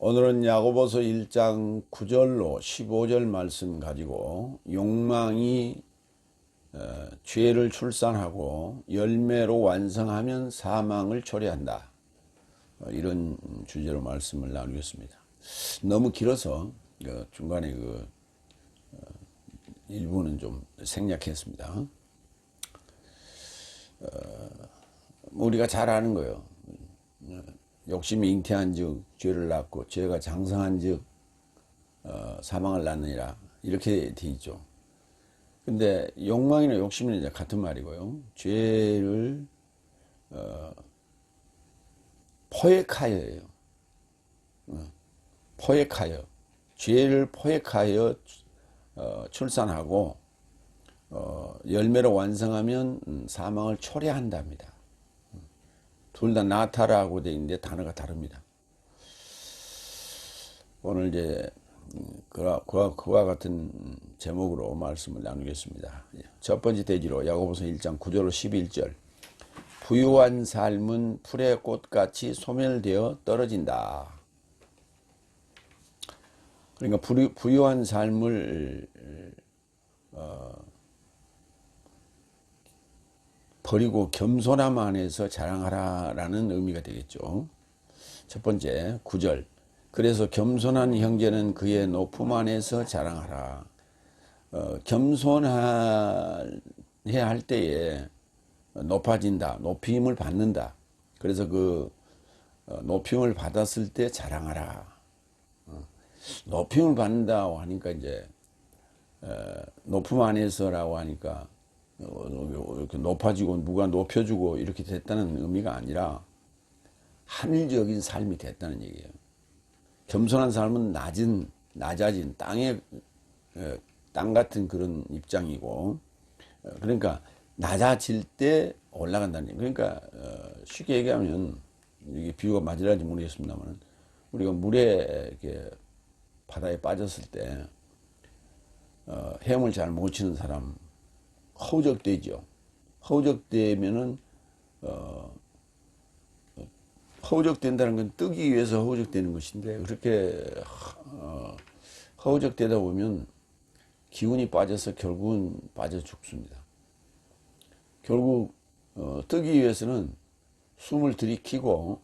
오늘은 야고보서 1장 9절로 15절 말씀 가지고 욕망이 죄를 출산하고 열매로 완성하면 사망을 초래한다. 이런 주제로 말씀을 나누겠습니다. 너무 길어서 중간에 일부는 좀 생략했습니다. 우리가 잘 아는 거예요. 욕심이 잉태한 즉 죄를 낳고 죄가 장성한 즉 사망을 낳느니라, 이렇게 돼 있죠. 근데 욕망이나 욕심은 이제 같은 말이고요. 죄를 포획하여예요. 포획하여, 죄를 포획하여 출산하고 열매로 완성하면 사망을 초래한답니다. 둘 다 나타라고 되어 있는데 단어가 다릅니다. 오늘 이제 그와 같은 제목으로 말씀을 나누겠습니다. 첫 번째 대지로 야고보서 1장 9절로 11절. 부유한 삶은 풀의 꽃같이 소멸되어 떨어진다. 그러니까 부유한 삶을 버리고 겸손함 안에서 자랑하라라는 의미가 되겠죠. 첫 번째 9절. 그래서 겸손한 형제는 그의 높음 안에서 자랑하라. 겸손해야 할 때에 높아진다, 높임을 받는다. 그래서 높임을 받았을 때 자랑하라. 높임을 받는다고 하니까 이제 높음 안에서라고 하니까 이렇게 높아지고 누가 높여주고 이렇게 됐다는 의미가 아니라 하늘적인 삶이 됐다는 얘기예요. 겸손한 삶은 낮아진 땅 같은 그런 입장이고, 그러니까 낮아질 때 올라간다는 얘기예요. 그러니까 쉽게 얘기하면, 이게 비유가 맞을지 모르겠습니다만, 우리가 물에 이렇게 바다에 빠졌을 때 헤엄을 잘 못 치는 사람 허우적대죠. 허우적대면은 허우적된다는 건 뜨기 위해서 허우적대는 것인데, 그렇게 허우적대다 보면 기운이 빠져서 결국은 빠져 죽습니다. 결국 뜨기 위해서는 숨을 들이키고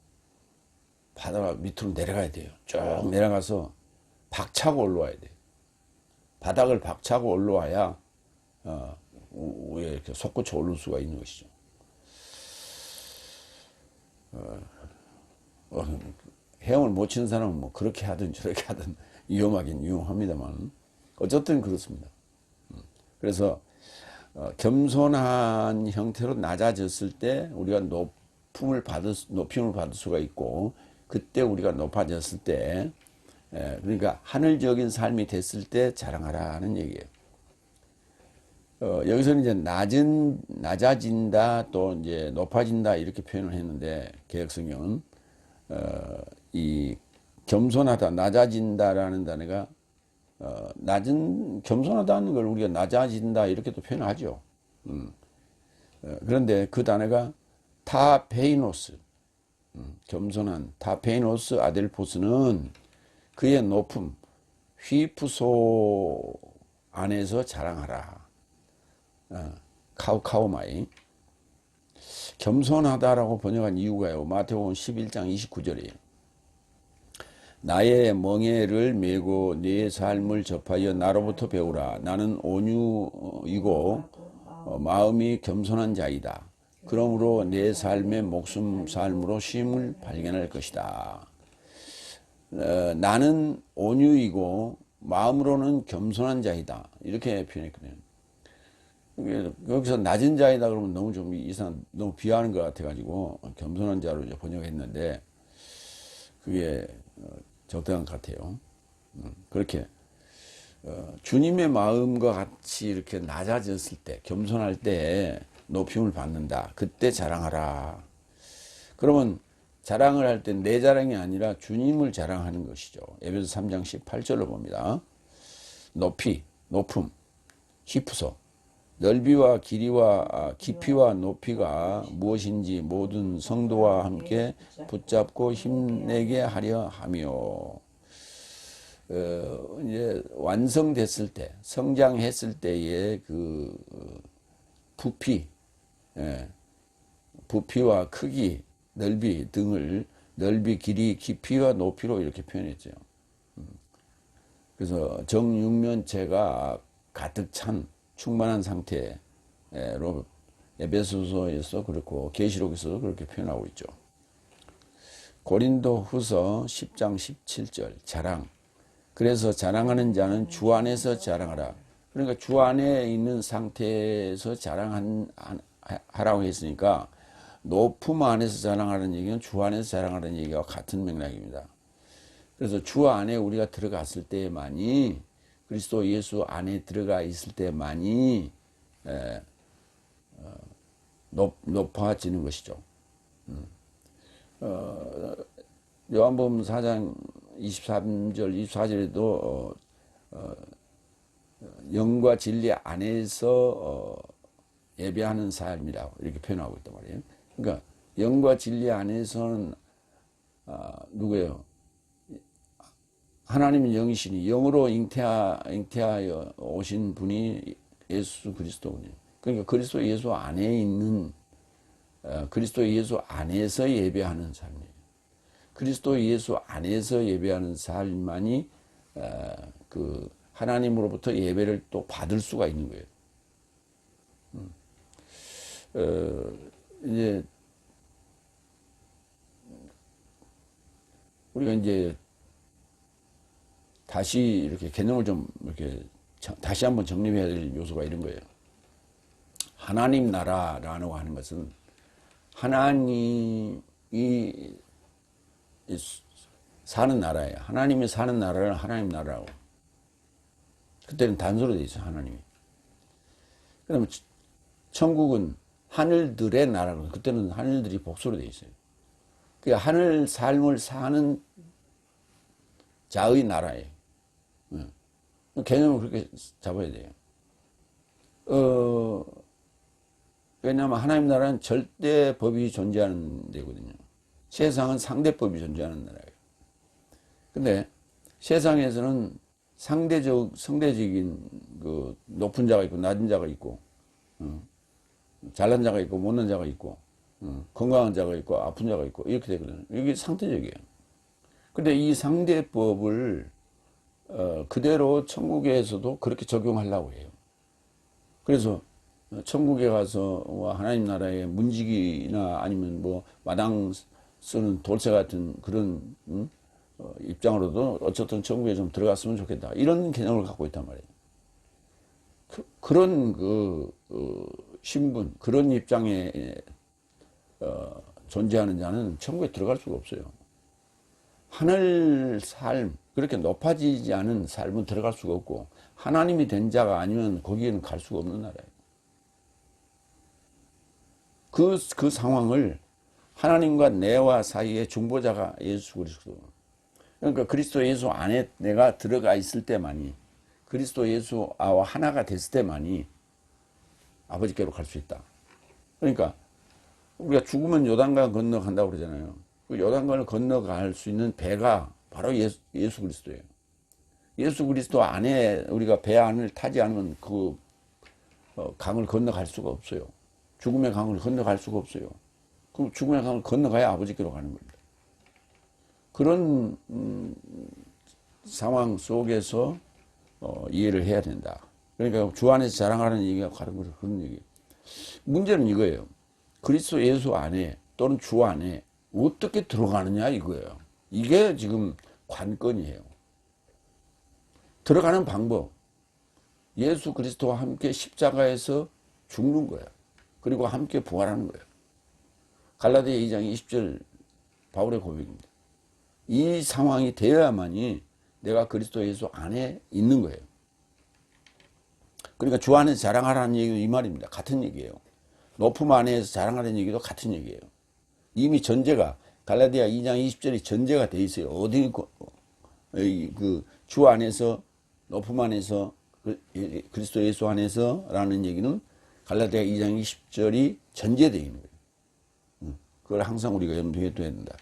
바다 밑으로 내려가야 돼요. 쭉 내려가서 박차고 올라와야 돼요. 바닥을 박차고 올라와야 위에 이렇게 솟구쳐 오를 수가 있는 것이죠. 헤엄을 못 치는 사람은 뭐 그렇게 하든 저렇게 하든 위험하긴 위험합니다만, 어쨌든 그렇습니다. 그래서 겸손한 형태로 낮아졌을 때 우리가 높임을 받을 수가 있고, 그때 우리가 높아졌을 때, 그러니까 하늘적인 삶이 됐을 때 자랑하라는 얘기예요. 여기서는 이제 낮아진다, 또 이제 높아진다, 이렇게 표현을 했는데, 개역성경은 이 겸손하다, 낮아진다라는 단어가 겸손하다는 걸 우리가 낮아진다 이렇게도 표현하죠. 그런데 그 단어가 타페이노스, 겸손한 타페이노스 아델포스는 그의 높음, 휘프소 안에서 자랑하라. 카우카우마이. 겸손하다라고 번역한 이유가요, 마태복음 11장 29절이에요. 나의 멍에를 메고 네 삶을 접하여 나로부터 배우라. 나는 온유이고 마음이 겸손한 자이다. 그러므로 내 삶의 목숨 삶으로 쉼을 발견할 것이다. 나는 온유이고 마음으로는 겸손한 자이다, 이렇게 표현했거든요. 여기서 낮은 자이다 그러면 너무 좀 너무 비하하는 것 같아가지고 겸손한 자로 이제 번역했는데, 그게 적당한 것 같아요. 그렇게 주님의 마음과 같이 이렇게 낮아졌을 때, 겸손할 때 높임을 받는다. 그때 자랑하라. 그러면 자랑을 할 때 내 자랑이 아니라 주님을 자랑하는 것이죠. 에베소 3장 18절로 봅니다. 높음, 히프소. 넓이와 길이와 깊이와 높이가 무엇인지 모든 성도와 함께 붙잡고 힘내게 하려 하며. 이제 완성됐을 때, 성장했을 때의 부피, 예, 부피와 크기, 넓이 등을 넓이, 길이, 깊이와 높이로 이렇게 표현했죠. 그래서 정육면체가 가득 찬 충만한 상태로 에베소서에서 그렇고 계시록에서도 그렇게 표현하고 있죠. 고린도후서 10장 17절 자랑. 그래서 자랑하는 자는 주 안에서 자랑하라. 그러니까 주 안에 있는 상태에서 자랑하라고 했으니까 높음 안에서 자랑하는 얘기는 주 안에서 자랑하는 얘기와 같은 맥락입니다. 그래서 주 안에 우리가 들어갔을 때만이, 그리스도 예수 안에 들어가 있을 때만이 높아지는 것이죠. 요한복음 4장 23절 24절에도 영과 진리 안에서 예배하는 삶이라고 이렇게 표현하고 있단 말이에요. 그러니까 영과 진리 안에서는 누구예요? 하나님은 영이시니 영으로 잉태하여 오신 분이 예수 그리스도군요. 그러니까 그리스도 예수 안에 있는, 그리스도 예수 안에서 예배하는 삶이에요. 그리스도 예수 안에서 예배하는 삶만이 그 하나님으로부터 예배를 또 받을 수가 있는 거예요. 이제 우리가 이제 다시 이렇게 개념을 좀 이렇게 다시 한번 정립해야 될 요소가 이런 거예요. 하나님 나라라고 하는 것은 하나님이 사는 나라예요. 하나님이 사는 나라를 하나님 나라라고. 그때는 단서로 돼 있어요, 하나님이. 그다음에 천국은 하늘들의 나라고. 그때는 하늘들이 복수로 돼 있어요. 그 하늘 삶을 사는 자의 나라예요. 개념을 그렇게 잡아야 돼요. 왜냐하면 하나님 나라는 절대 법이 존재하는 데거든요. 세상은 상대법이 존재하는 나라예요. 근데 세상에서는 상대적인 그 높은 자가 있고 낮은 자가 있고, 잘난 자가 있고 못난 자가 있고, 건강한 자가 있고 아픈 자가 있고 이렇게 되거든요. 이게 상대적이에요. 근데 이 상대법을 그대로 천국에서도 그렇게 적용하려고 해요. 그래서 천국에 가서 하나님 나라의 문지기나 아니면 뭐 마당 쓰는 돌쇠 같은 그런 입장으로도 어쨌든 천국에 좀 들어갔으면 좋겠다, 이런 개념을 갖고 있단 말이에요. 그런 신분, 그런 입장에 존재하는 자는 천국에 들어갈 수가 없어요. 하늘 삶, 그렇게 높아지지 않은 삶은 들어갈 수가 없고, 하나님이 된 자가 아니면 거기에는 갈 수가 없는 나라예요. 그 상황을 하나님과 내와 사이의 중보자가 예수 그리스도. 그러니까 그리스도 예수 안에 내가 들어가 있을 때만이, 그리스도 예수와 하나가 됐을 때만이 아버지께로 갈 수 있다. 그러니까 우리가 죽으면 요단강 건너간다고 그러잖아요. 그 요단강을 건너갈 수 있는 배가 바로 예수 그리스도예요. 예수 그리스도 안에 우리가 배 안을 타지 않으면 그 강을 건너갈 수가 없어요. 죽음의 강을 건너갈 수가 없어요. 그럼 죽음의 강을 건너가야 아버지께로 가는 겁니다. 그런 상황 속에서 이해를 해야 된다. 그러니까 주 안에서 자랑하는 얘기가 그런 얘기예요. 문제는 이거예요. 그리스도 예수 안에 또는 주 안에 어떻게 들어가느냐 이거예요. 이게 지금 관건이에요. 들어가는 방법. 예수 그리스도와 함께 십자가에서 죽는 거예요. 그리고 함께 부활하는 거예요. 갈라디아 2장 20절 바울의 고백입니다. 이 상황이 되어야만이 내가 그리스도 예수 안에 있는 거예요. 그러니까 주 안에서 자랑하라는 얘기도 이 말입니다. 같은 얘기예요. 높음 안에서 자랑하라는 얘기도 같은 얘기예요. 이미 전제가 갈라디아 2장 20절에 전제가 돼 있어요. 어디 그 주 안에서, 높음 안에서, 그리스도 예수 안에서라는 얘기는 갈라디아 2장 20절이 전제되어 있는 거예요. 그걸 항상 우리가 염두에 둬야 된다.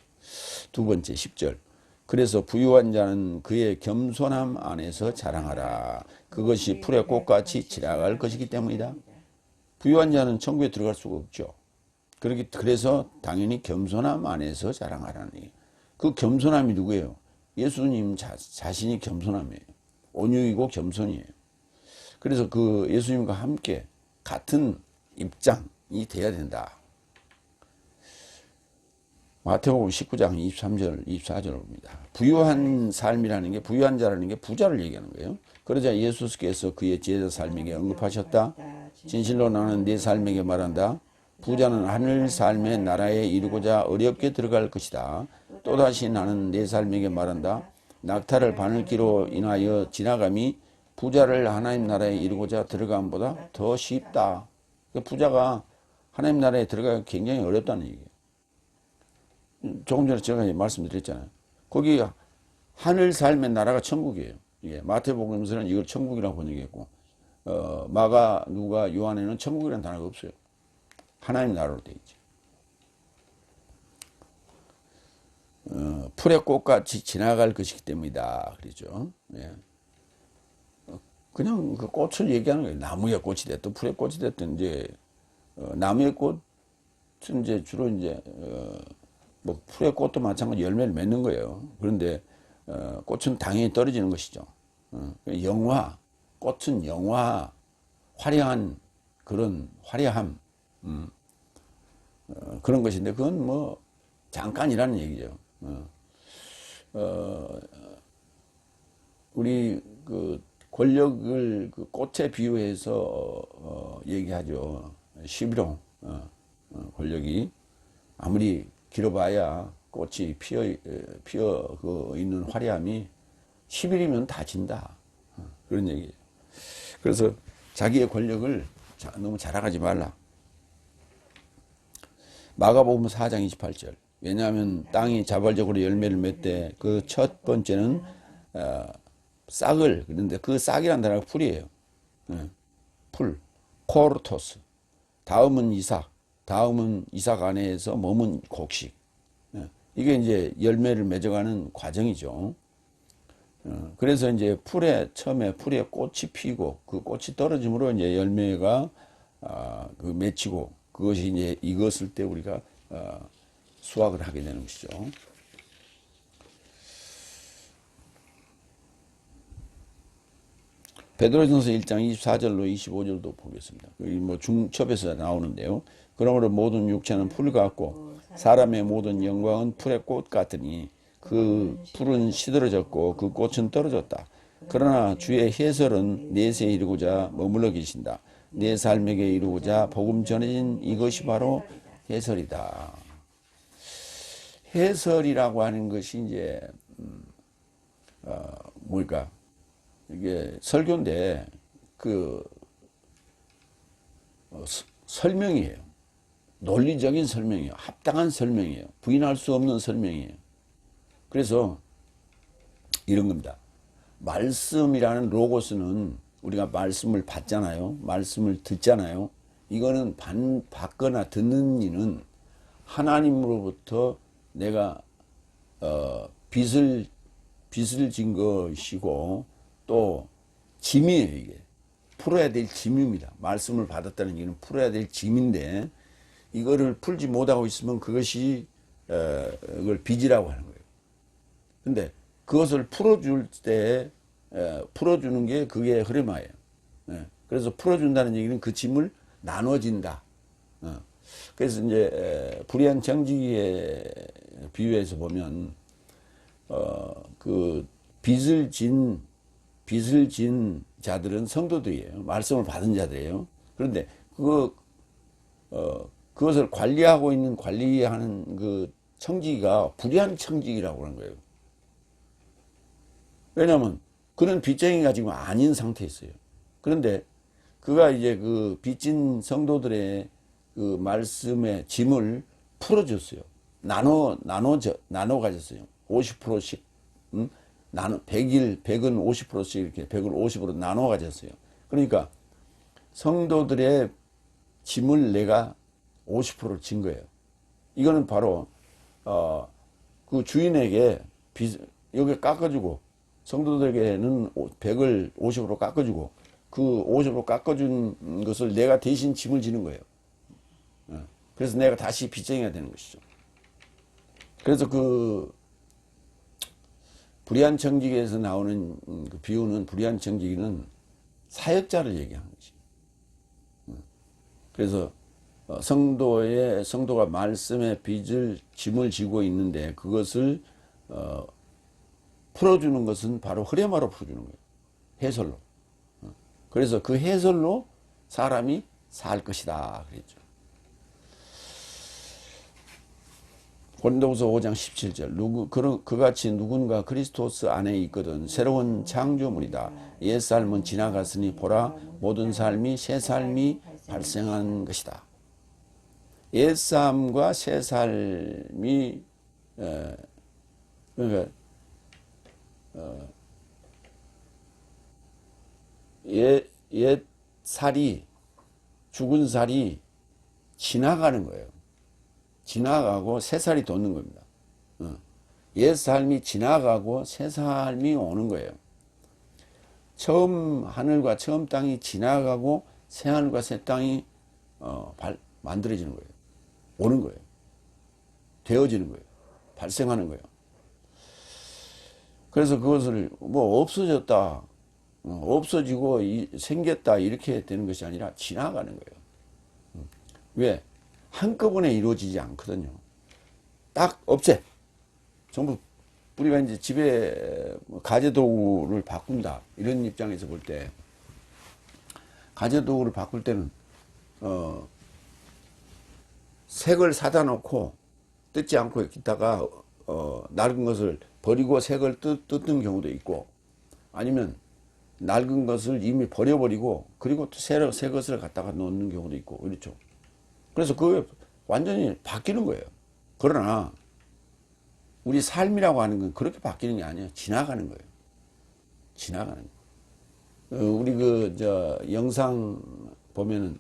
두 번째 10절. 그래서 부유한 자는 그의 겸손함 안에서 자랑하라. 그것이 풀의 꽃같이 지나갈 것이기 때문이다. 부유한 자는 천국에 들어갈 수가 없죠. 그래서 당연히 겸손함 안에서 자랑하라니. 그 겸손함이 누구예요? 예수님 자신이 겸손함이에요. 온유이고 겸손이에요. 그래서 그 예수님과 함께 같은 입장이 돼야 된다. 마태복음 19장 23절, 24절을 봅니다. 부유한 삶이라는 게, 부유한 자라는 게 부자를 얘기하는 거예요. 그러자 예수께서 그의 제자 삶에게 언급하셨다. 진실로 나는 내 삶에게 말한다. 부자는 하늘 삶의 나라에 이루고자 어렵게 들어갈 것이다. 또다시 나는 내 삶에게 말한다. 낙타를 바늘기로 인하여 지나감이 부자를 하나님 나라에 이루고자 들어감보다 더 쉽다. 부자가 하나님 나라에 들어가기 굉장히 어렵다는 얘기예요. 조금 전에 제가 말씀드렸잖아요. 거기 하늘 삶의 나라가 천국이에요. 예, 마태복음서는 이걸 천국이라고 번역했고, 마가, 누가, 요한에는 천국이라는 단어가 없어요. 하나님 나라로 되어 있죠. 풀의 꽃같이 지나갈 것이기 때문이다. 그러죠. 예. 그냥 그 꽃을 얘기하는 거예요. 나무의 꽃이 됐든 풀의 꽃이 됐든 이제 나무의 꽃은 이제 주로 이제 뭐 풀의 꽃도 마찬가지 열매를 맺는 거예요. 그런데 꽃은 당연히 떨어지는 것이죠. 영화, 꽃은 영화, 화려한 그런 화려함, 그런 것인데 그건 뭐 잠깐이라는 얘기죠. 우리 그 권력을 그 꽃에 비유해서 얘기하죠. 11호 권력이 아무리 길어봐야 꽃이 피어 있는 화려함이 10일이면 다 진다. 그런 얘기예요. 그래서 자기의 권력을 너무 자랑하지 말라. 마가복음 4장 28절. 왜냐하면 땅이 자발적으로 열매를 맺되 그 첫 번째는 싹을, 그런데 그 싹이라는 단어가 풀이에요. 풀, 코르토스. 다음은 이삭, 다음은 이삭 안에서 머문 곡식. 이게 이제 열매를 맺어가는 과정이죠. 그래서 이제 처음에 풀에 꽃이 피고 그 꽃이 떨어짐으로 이제 열매가 그 맺히고 그것이 이제 익었을 때 우리가 수확을 하게 되는 것이죠. 베드로전서 1장 24절로 25절도 보겠습니다. 뭐 중첩에서 나오는데요. 그러므로 모든 육체는 풀 같고 사람의 모든 영광은 풀의 꽃 같으니 그 풀은 시들어졌고 그 꽃은 떨어졌다. 그러나 주의 해설은 내세에 이루고자 머물러 계신다. 내 삶에게 이루고자 복음 전해진 이것이 바로 해설이다. 해설이라고 하는 것이 이제 뭘까? 이게 설교인데 설명이에요. 논리적인 설명이에요. 합당한 설명이에요. 부인할 수 없는 설명이에요. 그래서 이런 겁니다. 말씀이라는 로고스는 우리가 말씀을 받잖아요. 말씀을 듣잖아요. 이거는 받거나 듣는 이는 하나님으로부터 내가 빚을 진 것이고 또 짐이에요. 이게 풀어야 될 짐입니다. 말씀을 받았다는 얘기는 풀어야 될 짐인데 이거를 풀지 못하고 있으면 그것이 이걸 빚이라고 하는 거예요. 근데 그것을 풀어줄 때 풀어주는 게 그게 흐르마예요. 그래서 풀어준다는 얘기는 그 짐을 나눠진다. 그래서 이제 불의한 정직에 비유해서 보면 그 빚을 진 자들은 성도들이에요. 말씀을 받은 자들이에요. 그런데 그것을 관리하는 그 청지기가 불의한 청지기라고 하는 거예요. 왜냐하면 그는 빚쟁이가 지금 아닌 상태에 있어요. 그런데 그가 이제 그 빚진 성도들의 그 말씀의 짐을 풀어줬어요. 나눠 가졌어요. 50%씩. 100은 50%씩 이렇게 100을 50으로 나눠 가졌어요. 그러니까 성도들의 짐을 내가 50%를 진 거예요. 이거는 바로 그 주인에게 여기 깎아주고, 성도들에게는 100을 50으로 깎아주고, 그 50으로 깎아준 것을 내가 대신 짐을 지는 거예요. 그래서 내가 다시 빚쟁이가 되는 것이죠. 그래서 그 불의한 청지기에서 나오는 그 비유는, 불의한 청지기는 사역자를 얘기하는 것이. 그래서 성도가 말씀의 빚을, 짐을 지고 있는데 그것을 풀어주는 것은 바로 흐레마로 풀어주는 거예요. 해설로. 그래서 그 해설로 사람이 살 것이다 그랬죠. 고린도후서 5장 17절 그같이 누군가 그리스도스 안에 있거든 새로운 창조물이다. 옛 삶은 지나갔으니 보라 모든 삶이 새 삶이 발생한 것이다. 옛 삶과 새 삶이 그러니까 옛 살이, 죽은 살이 지나가는 거예요. 지나가고 새 살이 돋는 겁니다. 옛 삶이 지나가고 새 삶이 오는 거예요. 처음 하늘과 처음 땅이 지나가고 새 하늘과 새 땅이 만들어지는 거예요. 오는 거예요. 되어지는 거예요. 발생하는 거예요. 그래서 그것을 뭐 없어졌다, 없어지고 생겼다 이렇게 되는 것이 아니라 지나가는 거예요. 왜? 한꺼번에 이루어지지 않거든요. 딱 없애. 전부 우리가 이제 집에 가재도구를 바꾼다 이런 입장에서 볼 때 가재도구를 바꿀 때는 색을 사다 놓고 뜯지 않고 있다가 낡은 것을 버리고 색을 뜯는 경우도 있고, 아니면 낡은 것을 이미 버려버리고 그리고 또 새 것을 갖다가 넣는 경우도 있고 그렇죠. 그래서 그게 완전히 바뀌는 거예요. 그러나 우리 삶이라고 하는 건 그렇게 바뀌는 게 아니에요. 지나가는 거예요. 지나가는 거예요. 우리 영상 보면은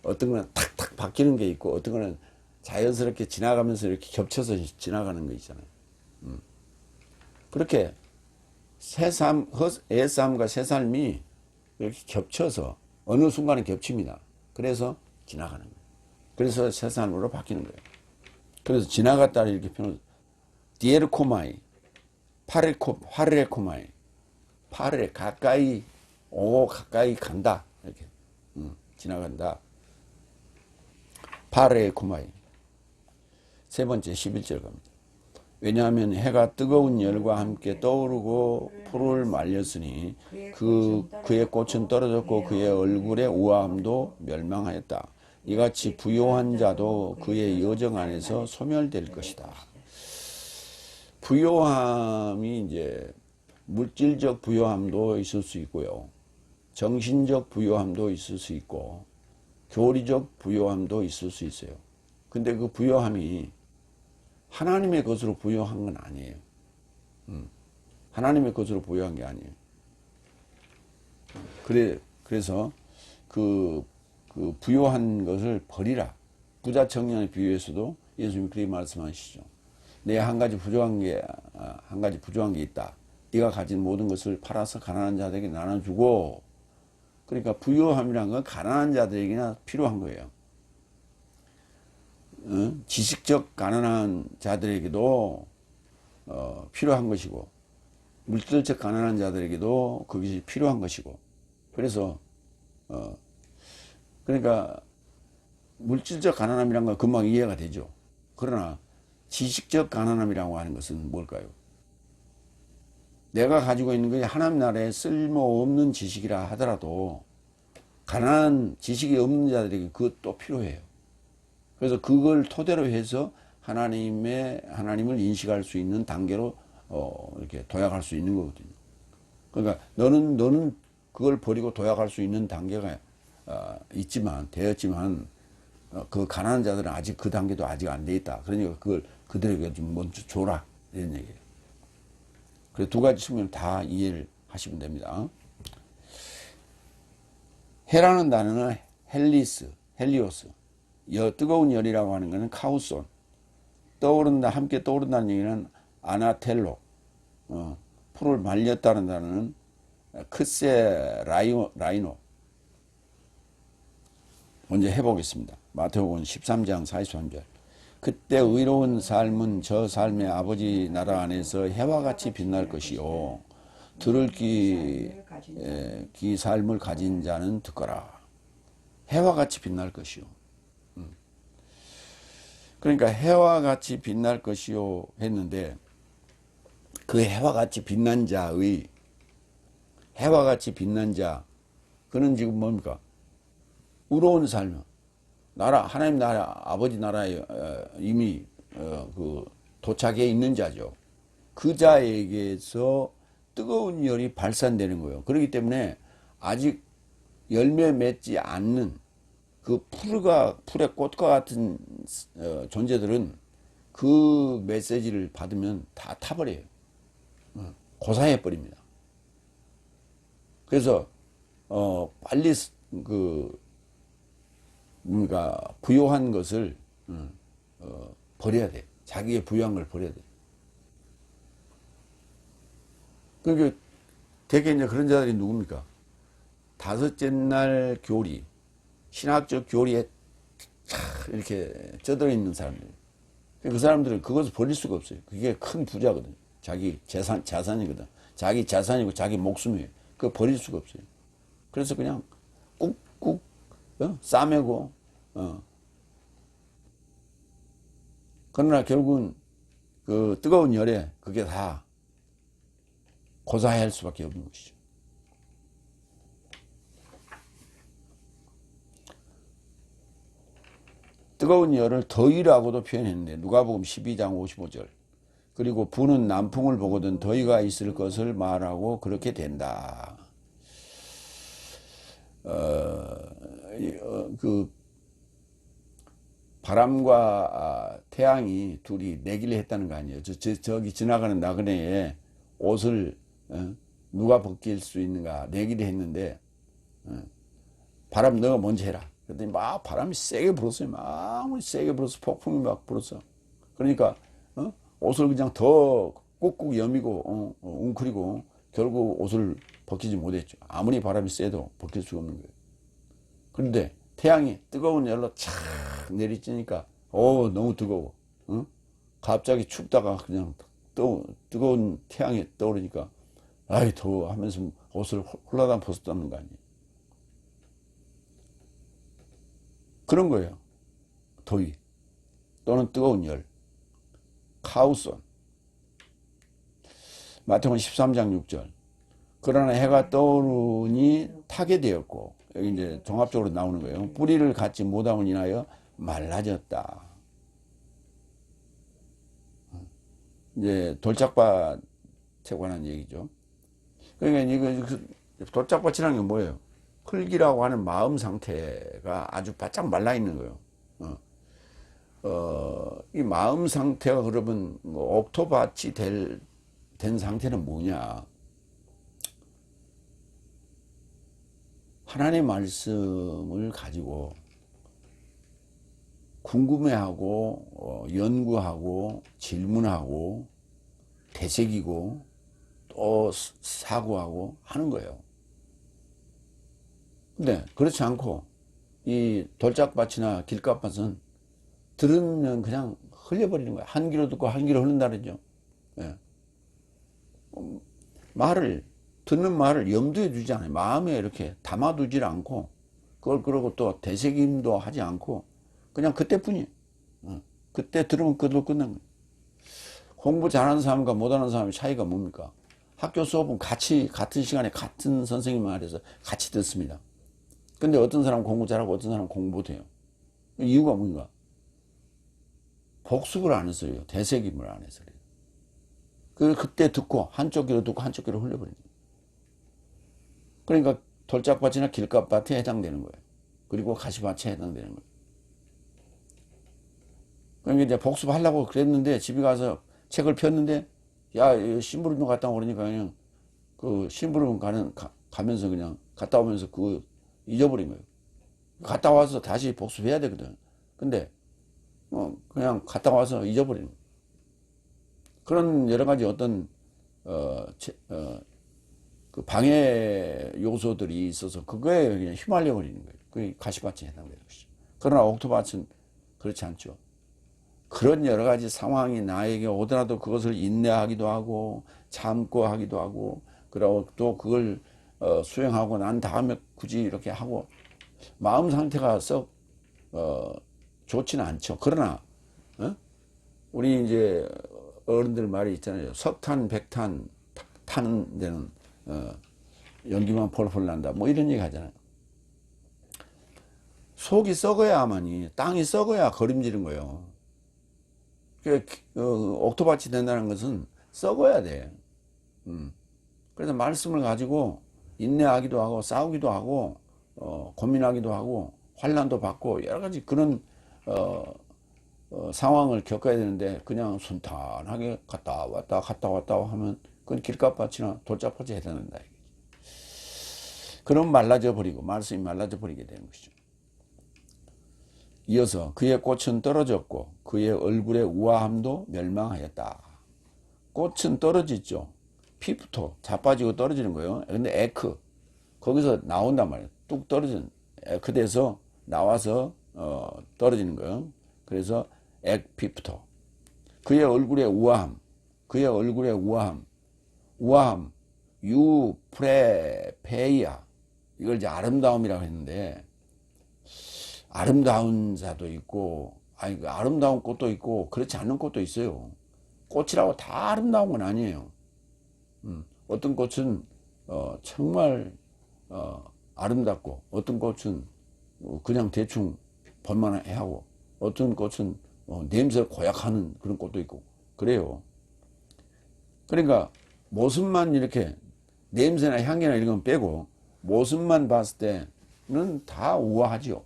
어떤 거는 탁탁 바뀌는 게 있고 어떤 거는 자연스럽게 지나가면서 이렇게 겹쳐서 지나가는 거 있잖아요. 그렇게 옛 삶과 새 삶이 이렇게 겹쳐서 어느 순간에 겹칩니다. 그래서 지나가는 거예요. 그래서 새 삶으로 바뀌는 거예요. 그래서 지나갔다를 이렇게 표현, 디에르코마이, 파레코마이, 파레 가까이 오고 가까이 간다 이렇게 지나간다. 파레코마이. 세 번째 11절 갑니다. 왜냐하면 해가 뜨거운 열과 함께 떠오르고 풀을 말렸으니 그의 꽃은 떨어졌고 그의 얼굴의 우아함도 멸망하였다. 이같이 부요한 자도 그의 여정 안에서 소멸될 것이다. 부요함이 이제 물질적 부요함도 있을 수 있고요. 정신적 부요함도 있을 수 있고 교리적 부요함도 있을 수 있어요. 근데 그 부요함이 하나님의 것으로 부요한 건 아니에요. 하나님의 것으로 부요한 게 아니에요. 그래서 그 부요한 것을 버리라. 부자 청년의 비유에서도 예수님이 그렇게 말씀하시죠. 내 한 가지 부족한 게 있다. 네가 가진 모든 것을 팔아서 가난한 자들에게 나눠주고. 그러니까 부요함이란 건 가난한 자들에게나 필요한 거예요. 지식적 가난한 자들에게도 필요한 것이고 물질적 가난한 자들에게도 그것이 필요한 것이고, 그래서 그러니까 물질적 가난함이란 건 금방 이해가 되죠. 그러나 지식적 가난함이라고 하는 것은 뭘까요? 내가 가지고 있는 것이 하나님 나라에 쓸모없는 지식이라 하더라도 가난한 지식이 없는 자들에게 그것도 필요해요. 그래서 그걸 토대로 해서 하나님을 인식할 수 있는 단계로 이렇게 도약할 수 있는 거거든요. 그러니까 너는 그걸 버리고 도약할 수 있는 단계가 되었지만 그 가난한 자들은 아직 그 단계도 아직 안 돼 있다. 그러니까 그걸 그들에게 좀 먼저 줘라 이런 얘기예요. 그래서 두 가지 측면 다 이해를 하시면 됩니다. 해라는 단어는 헬리오스, 뜨거운 열이라고 하는 것은 카우손, 함께 떠오른다는 얘기는 아나텔로, 풀을 말렸다는 단어는 크세 라이노. 먼저 해보겠습니다. 마태복음 13장 43절. 그때 의로운 삶은 저 삶의 아버지 나라 안에서 해와 같이 빛날 것이요 들을 귀 삶을 가진 자는 듣거라. 해와 같이 빛날 것이요. 그러니까 해와 같이 빛날 것이요 했는데, 그 해와 같이 빛난 자의, 해와 같이 빛난 자, 그는 지금 뭡니까? 의로운 삶, 하나님 나라, 아버지 나라에 이미 그 도착해 있는 자죠. 그 자에게서 뜨거운 열이 발산되는 거예요. 그렇기 때문에 아직 열매 맺지 않는 그 풀의 꽃과 같은 존재들은 그 메시지를 받으면 다 타버려요. 고사해 버립니다. 그래서 빨리 뭔가 부요한 것을 버려야 돼. 자기의 부요한 걸 버려야 돼. 그러니까 대개 이제 그런 자들이 누굽니까? 다섯째 날 교리, 신학적 교리에 이렇게 쩌들어 있는 사람들. 그 사람들은 그것을 버릴 수가 없어요. 그게 큰 부자거든. 자기 자산이거든. 자기 자산이고 자기 목숨이에요. 그거 버릴 수가 없어요. 그래서 그냥 꾹꾹 싸매고 그러나 결국은 그 뜨거운 열에 그게 다 고사해야 할 수밖에 없는 것이죠. 뜨거운 열을 더위라고도 표현했는데 누가복음 12장 55절. 그리고 부는 남풍을 보거든 더위가 있을 것을 말하고 그렇게 된다. 그 바람과 태양이 둘이 내기를 했다는 거 아니에요. 저기 지나가는 나그네에 옷을 누가 벗길 수 있는가 내기를 했는데 바람 너가 먼저 해라. 그랬더니 막 바람이 세게 불었어요. 막 세게 불어서 폭풍이 막 불었어. 그러니까 옷을 그냥 더 꾹꾹 여미고 웅크리고 결국 옷을 벗기지 못했죠. 아무리 바람이 세도 벗길 수가 없는 거예요. 그런데 태양이 뜨거운 열로 착 내리쬐니까 너무 뜨거워. 갑자기 춥다가 그냥 뜨거운 태양이 떠오르니까 아이 더워 하면서 옷을 홀라당 벗었다는 거 아니에요. 그런 거예요. 더위 또는 뜨거운 열, 카우선. 마태복음 13장 6절. 그러나 해가 떠오르니 타게 되었고, 여기 이제 종합적으로 나오는 거예요. 뿌리를 갖지 못함을 인하여 말라졌다. 이제 돌짝밭에 관한 얘기죠. 그러니까 이거 돌짝밭이라는 게 뭐예요? 흙이라고 하는 마음 상태가 아주 바짝 말라 있는 거예요. 이 마음 상태가 그러면 뭐 옥토밭이 된 상태는 뭐냐? 하나님의 말씀을 가지고 궁금해하고 연구하고 질문하고 되새기고 또 사고하고 하는 거예요. 근데 그렇지 않고 이 돌짝밭이나 길가밭은 들으면 그냥 흘려버리는 거야. 한 귀로 듣고 한 귀로 흐른다 그러죠. 예. 듣는 말을 염두에 두지 않아요. 마음에 이렇게 담아두질 않고 그걸 그러고 또 되새김도 하지 않고 그냥 그때뿐이에요. 그때 들으면 그걸로 끝난 거예요. 공부 잘하는 사람과 못하는 사람의 차이가 뭡니까? 학교 수업은 같은 시간에 같은 선생님 말해서 같이 듣습니다. 근데 어떤 사람은 공부 잘하고 어떤 사람은 공부 못해요. 이유가 뭔가? 복습을 안 했어요. 되새김을 안 했어요. 그때 듣고 한쪽 귀로 듣고 한쪽 귀로 흘려버리는 거예요. 그러니까 돌짝밭이나 길가밭에 해당되는 거예요. 그리고 가시밭에 해당되는 거예요. 그러니까 이제 복습하려고 그랬는데 집에 가서 책을 폈는데 야 심부름 좀 갔다 오니까 그냥 그 심부름 가면서 그냥 갔다 오면서 그거 잊어버린 거예요. 갔다 와서 다시 복습해야 되거든. 근데 그냥 갔다 와서 잊어버리는 거예요. 그런 여러 가지 어떤 그 방해 요소들이 있어서 그거에 그냥 휘말려 버리는 거예요. 그게 가시밭에 해당되는 것이죠. 그러나 옥토밭은 그렇지 않죠. 그런 여러 가지 상황이 나에게 오더라도 그것을 인내하기도 하고 참고 하기도 하고, 그리고 또 그걸 수행하고 난 다음에 굳이 이렇게 하고, 마음 상태가 썩 좋지는 않죠. 그러나 우리 이제 어른들 말이 있잖아요. 석탄, 백탄 타는 데는 연기만 펄펄 난다, 뭐 이런 얘기 하잖아요. 속이 썩어야만이, 땅이 썩어야 거름지는 거예요. 옥토밭이 된다는 것은 썩어야 돼. 그래서 말씀을 가지고 인내하기도 하고 싸우기도 하고 고민하기도 하고 환난도 받고 여러 가지 그런 상황을 겪어야 되는데, 그냥 순탄하게 갔다 왔다 갔다 왔다 하면 그건 길가밭이나 돌짝밭이 해당된다. 그럼 말라져 버리고, 말씀이 말라져 버리게 되는 것이죠. 이어서 그의 꽃은 떨어졌고 그의 얼굴의 우아함도 멸망하였다. 꽃은 떨어지죠. 피부터 자빠지고 떨어지는 거예요. 근데 에크, 거기서 나온단 말이에요. 뚝 떨어진 에크돼서 나와서 떨어지는 거예요. 그래서 피부터 그의 얼굴의 우아함, 그의 얼굴의 우아함 유프레페이아, 이걸 이제 아름다움이라고 했는데, 아름다운 자도 있고, 아니, 아름다운 꽃도 있고, 그렇지 않은 꽃도 있어요. 꽃이라고 다 아름다운 건 아니에요. 어떤 꽃은, 정말, 아름답고, 어떤 꽃은 그냥 대충 볼만해 하고, 어떤 꽃은 냄새를 고약하는 그런 꽃도 있고, 그래요. 그러니까, 모습만 이렇게, 냄새나 향기나 이런 건 빼고, 모습만 봤을 때는 다 우아하지요.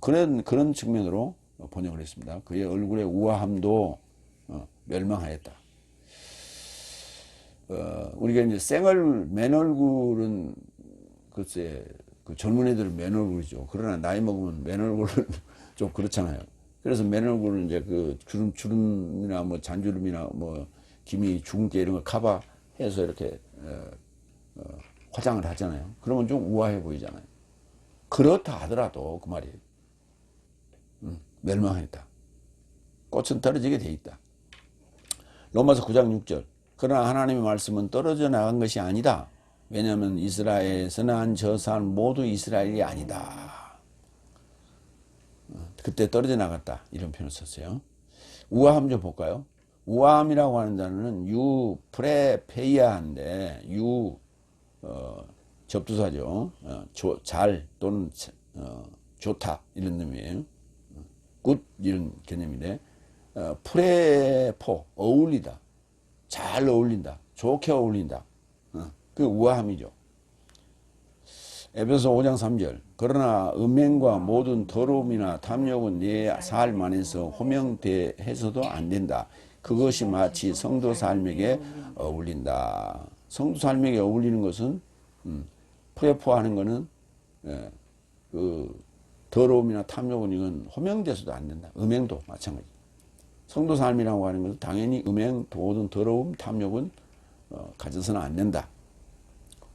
그런 측면으로 번역을 했습니다. 그의 얼굴의 우아함도 멸망하였다. 우리가 이제 맨 얼굴은 글쎄 그 젊은 애들은 맨 얼굴이죠. 그러나 나이 먹으면 맨 얼굴은 좀 그렇잖아요. 그래서 맨 얼굴은 이제 그 주름이나 뭐 잔주름이나 뭐 기미, 주근깨 이런 걸 커버해서 이렇게 화장을 하잖아요. 그러면 좀 우아해 보이잖아요. 그렇다 하더라도 그 말이에요. 멸망했다. 꽃은 떨어지게 돼 있다. 로마서 9장 6절. 그러나 하나님의 말씀은 떨어져 나간 것이 아니다. 왜냐하면 이스라엘에서 난 저 사람 모두 이스라엘이 아니다. 그때 떨어져 나갔다, 이런 표현을 썼어요. 우아함 좀 볼까요? 우아함이라고 하는 단어는 프레페이아인데 접두사죠. 잘 또는 좋다 이런 의미예요. 굿 이런 개념인데, 프레포 어울리다, 잘 어울린다, 좋게 어울린다, 그 우아함이죠. 에베소 5장 3절. 그러나 음행과 모든 더러움이나 탐욕은 내 삶 안에서 호명돼서도 안 된다. 그것이 마치 성도 삶에게 어울린다. 성도 삶에게 어울리는 것은 프레포하는 것은 그 더러움이나 탐욕은 이건 호명돼서도 안 된다. 음행도 마찬가지. 성도 삶이라고 하는 것은 당연히 음행, 모든 더러움, 탐욕은 가져서는 안 된다.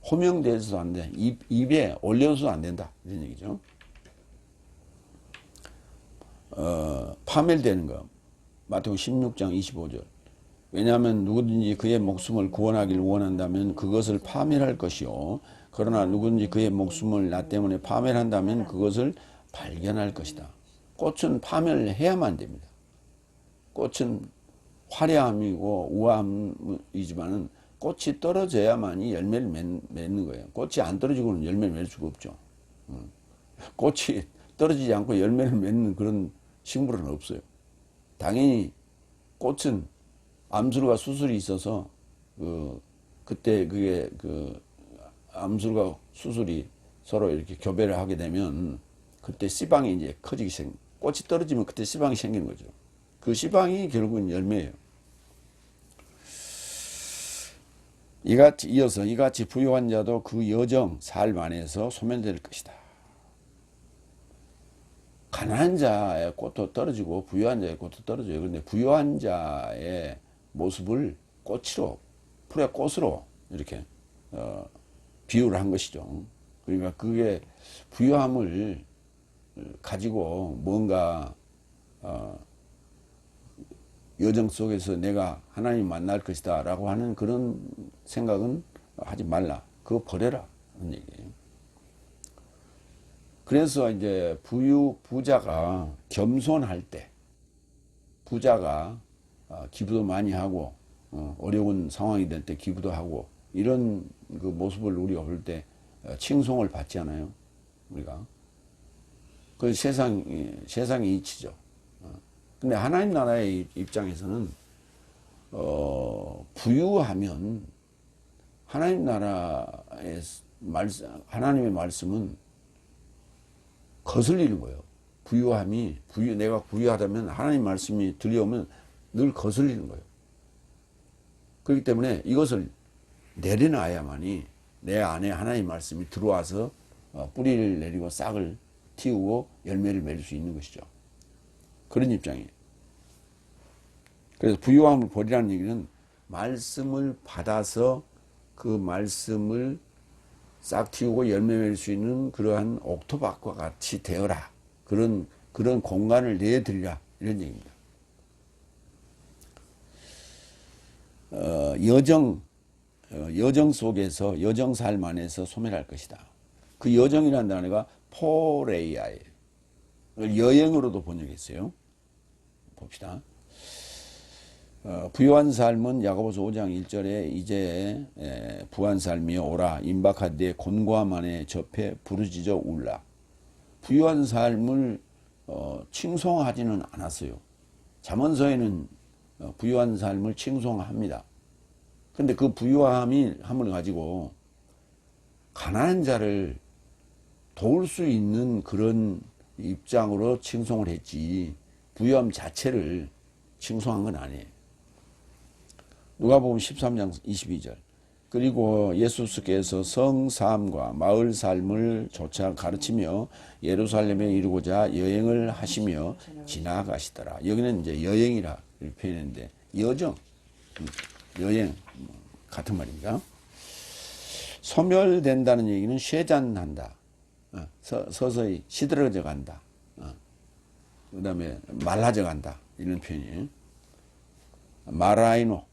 호명돼서도 안 돼. 입에 올려서도 안 된다. 이런 얘기죠. 파멸되는 거. 마태복음 16장 25절. 왜냐하면 누구든지 그의 목숨을 구원하길 원한다면 그것을 파멸할 것이요. 그러나 누구든지 그의 목숨을 나 때문에 파멸한다면 그것을 발견할 것이다. 꽃은 파멸해야만 됩니다. 꽃은 화려함이고 우아함이지만은 꽃이 떨어져야만이 열매를 맺는 거예요. 꽃이 안 떨어지고는 열매를 맺을 수가 없죠. 꽃이 떨어지지 않고 열매를 맺는 그런 식물은 없어요. 당연히 꽃은 암술과 수술이 있어서 그때 그게 암술과 수술이 서로 이렇게 교배를 하게 되면 그때 씨방이 이제 커지기 꽃이 떨어지면 그때 씨방이 생기는 거죠. 그 씨방이 결국은 열매예요. 이같이 부유한 자도 그 여정 삶 안에서 소멸될 것이다. 가난한 자의 꽃도 떨어지고 부유한 자의 꽃도 떨어져요. 그런데 부유한 자의 모습을 꽃으로 풀의 꽃으로 이렇게 비유를 한 것이죠. 그러니까 그게 부유함을 가지고 뭔가 여정 속에서 내가 하나님 만날 것이다 라고 하는 그런 생각은 하지 말라. 그거 버려라 하는 얘기예요. 그래서 이제 부자가 겸손할 때, 부자가 기부도 많이 하고 어려운 상황이 될 때 기부도 하고 이런 그 모습을 우리가 볼 때 칭송을 받지 않아요, 우리가. 그 세상의 이치죠. 근데 하나님 나라의 입장에서는 부유하면 하나님 나라의 하나님의 말씀은 거슬리는 거예요. 내가 부유하다면 하나님 말씀이 들려오면 늘 거슬리는 거예요. 그렇기 때문에 이것을 내려놔야만이 내 안에 하나님 말씀이 들어와서 뿌리를 내리고 싹을 틔우고 열매를 맺을 수 있는 것이죠. 그런 입장이에요. 그래서 부유함을 버리라는 얘기는 말씀을 받아서 그 말씀을 싹 틔우고 열매 맺을 수 있는 그러한 옥토밭과 같이 되어라. 그런 공간을 내드리라. 이런 얘기입니다. 여정 속에서, 여정 삶 안에서 소멸할 것이다. 그 여정이라는 단어가 포레이아예요. 여행으로도 번역했어요. 봅시다. 부유한 삶은 야고보서 5장 1절에 이제 부한 삶이 오라 임박하되 곤고함 안에 접해 부르짖어 울라. 부유한 삶을 칭송하지는 않았어요. 잠언서에는 부유한 삶을 칭송합니다. 근데 그 부유함을 가지고 가난한 자를 도울 수 있는 그런 입장으로 칭송을 했지 부유함 자체를 칭송한 건 아니에요. 누가복음 13장 22절. 그리고 예수께서 성삼과 마을 삶을 조차 가르치며 예루살렘에 이르고자 여행을 하시며 지나가시더라. 여기는 이제 여행이라 이렇게 표현했는데 여행 같은 말입니다. 소멸된다는 얘기는 쇠잔한다. 서서히 시들어져 간다. 그 다음에 말라져 간다. 이런 표현이에요. 마라이노.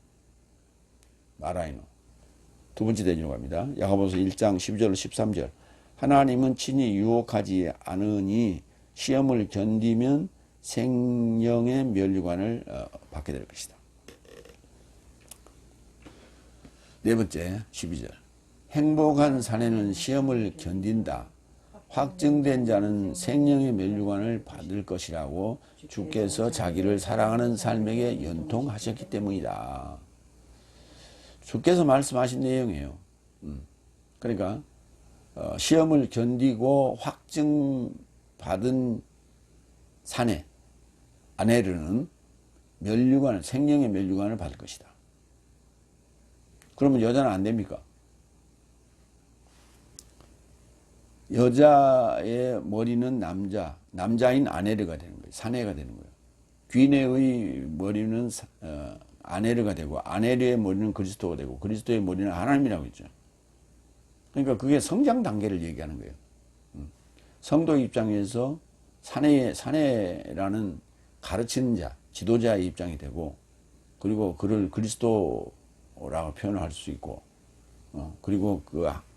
두 번째 대지로 갑니다. 야고보서 1장 12절 13절. 하나님은 친히 유혹하지 않으니 시험을 견디면 생명의 면류관을 받게 될 것이다. 네 번째 12절. 행복한 사내는 시험을 견딘다. 확증된 자는 생명의 면류관을 받을 것이라고 주께서 자기를 사랑하는 삶에게 연통하셨기 때문이다. 주께서 말씀하신 내용이에요. 그러니까 시험을 견디고 확증받은 사내, 아내르는 면류관, 생명의 면류관을 받을 것이다. 그러면 여자는 안 됩니까? 여자의 머리는 남자인 아내르가 되는 거예요. 사내가 되는 거예요. 귀인의 머리는 아네르가 되고 아네르의 머리는 그리스도가 되고 그리스도의 머리는 하나님이라고 했죠. 그러니까 그게 성장 단계를 얘기하는 거예요. 성도 입장에서 사내라는 가르치는 자, 지도자의 입장이 되고 그리고 그를 그리스도라고 표현할 수 있고 그리고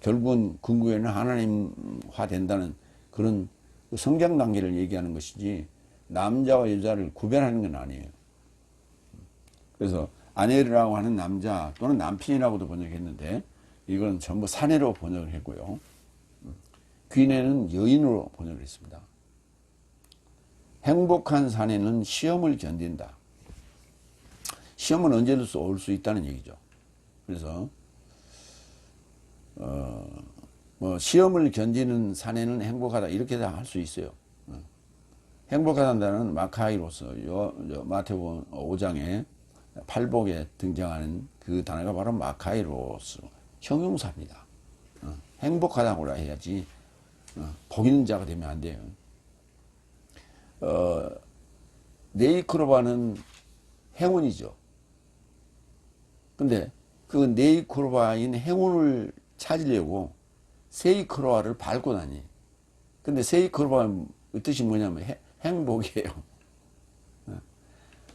결국은 궁극에는 하나님화 된다는 그런 성장 단계를 얘기하는 것이지 남자와 여자를 구별하는 건 아니에요. 그래서 아내라고 하는 남자 또는 남편이라고도 번역했는데 이건 전부 사내로 번역을 했고요. 귀내는 여인으로 번역을 했습니다. 행복한 사내는 시험을 견딘다. 시험은 언제든 올 수 있다는 얘기죠. 그래서 시험을 견디는 사내는 행복하다 이렇게 할 수 있어요. 행복하다는 단어는 마카이로스 마태복음 5장에 팔복에 등장하는 그 단어가 바로 마카이로스 형용사입니다. 행복하다고 해야지 복 있는 자가 되면 안 돼요. 네이크로바는 행운이죠. 근데 그 네이크로바인 행운을 찾으려고 세이크로바를 밟고 다니. 근데 세이크로바 뜻이 뭐냐면 행복이에요.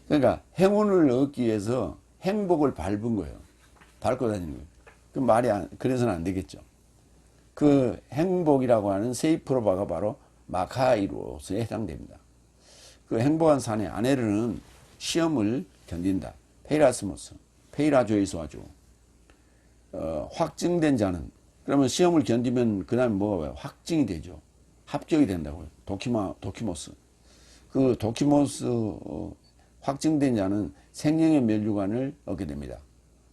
그러니까 행운을 얻기 위해서 행복을 밟은 거예요. 밟고 다니는 거예요. 그 말이 그래서는 안 되겠죠. 그 행복이라고 하는 세이크로바가 바로 마카이로스에 해당됩니다. 그 행복한 사내 아내르는 시험을 견딘다. 페이라스모스, 페이라조이소아주. 확증된 자는, 그러면 시험을 견디면 그 다음에 뭐가 와요? 확증이 되죠. 합격이 된다고요. 도키모스. 그 도키모스 확증된 자는 생명의 면류관을 얻게 됩니다.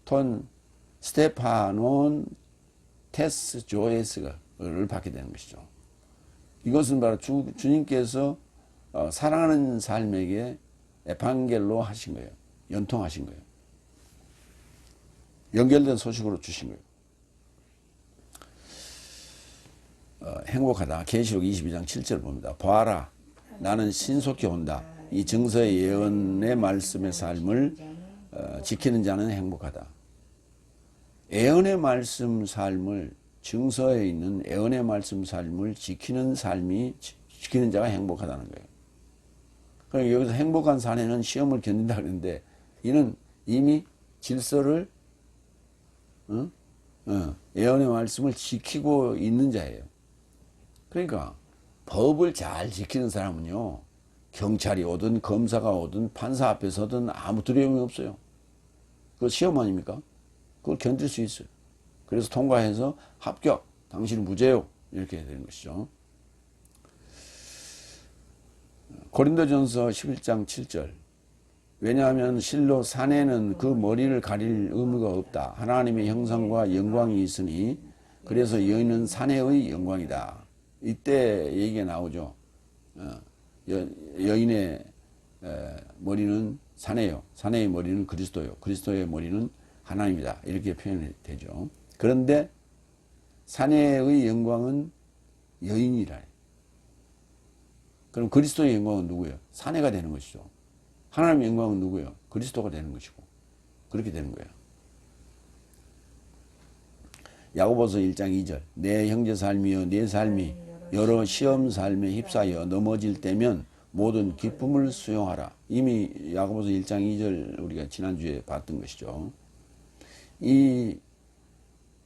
톤 스테파논 테스 조에스를 받게 되는 것이죠. 이것은 바로 주님께서 사랑하는 삶에게 에판겔로 하신 거예요. 연통하신 거예요. 연결된 소식으로 주신 거예요. 행복하다. 계시록 22장 7절 봅니다. 보아라, 나는 신속히 온다. 이 증서의 예언의 말씀의 삶을 지키는 자는 행복하다. 예언의 말씀 삶을, 증서에 있는 예언의 말씀 삶을 지키는 자가 행복하다는 거예요. 그러니까 여기서 행복한 사내는 시험을 견딘다 그러는데, 이는 이미 질서를, 예언의 말씀을 지키고 있는 자예요. 그러니까 법을 잘 지키는 사람은요, 경찰이 오든 검사가 오든 판사 앞에 서든 아무 두려움이 없어요. 그거 시험 아닙니까? 그걸 견딜 수 있어요. 그래서 통과해서 합격, 당신은 무죄요, 이렇게 되는 것이죠. 고린도전서 11장 7절. 왜냐하면 실로 사내는 그 머리를 가릴 의무가 없다. 하나님의 형상과 영광이 있으니 그래서 여인은 사내의 영광이다. 이때 얘기가 나오죠. 여인의 머리는 사내요. 사내의 머리는 그리스도요. 그리스도의 머리는 하나님이다. 이렇게 표현이 되죠. 그런데 사내의 영광은 여인이라. 그럼 그리스도의 영광은 누구예요? 사내가 되는 것이죠. 하나님의 영광은 누구예요? 그리스도가 되는 것이고. 그렇게 되는 거예요. 야고보서 1장 2절. 내 형제 삶이여 내 삶이 여러 시험 삶에 휩싸여 넘어질 때면 모든 기쁨을 수용하라. 이미 야고보서 1장 2절 우리가 지난주에 봤던 것이죠. 이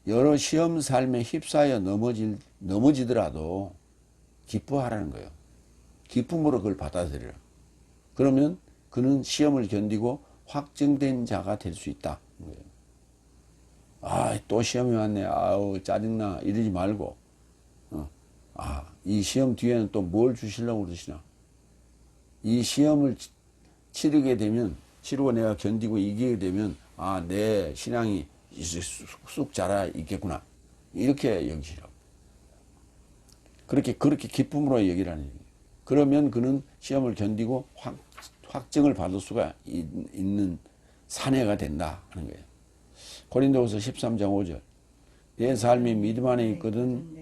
여러 시험 삶에 휩싸여 넘어지더라도 기뻐하라는 거예요. 기쁨으로 그걸 받아들여라. 그러면 그는 시험을 견디고 확증된 자가 될 수 있다. 아, 또 시험이 왔네. 아우, 짜증나. 이러지 말고, 이 시험 뒤에는 또 뭘 주시려고 그러시나. 이 시험을 치르고 내가 견디고 이기게 되면, 내 신앙이 쑥 자라 있겠구나. 이렇게 여기시라고. 그렇게 기쁨으로 여기라는 얘기예요. 그러면 그는 시험을 견디고 확증을 받을 수가 있는 사내가 된다 하는 거예요. 고린도후서 13장 5절. 내 삶이 믿음 안에 있거든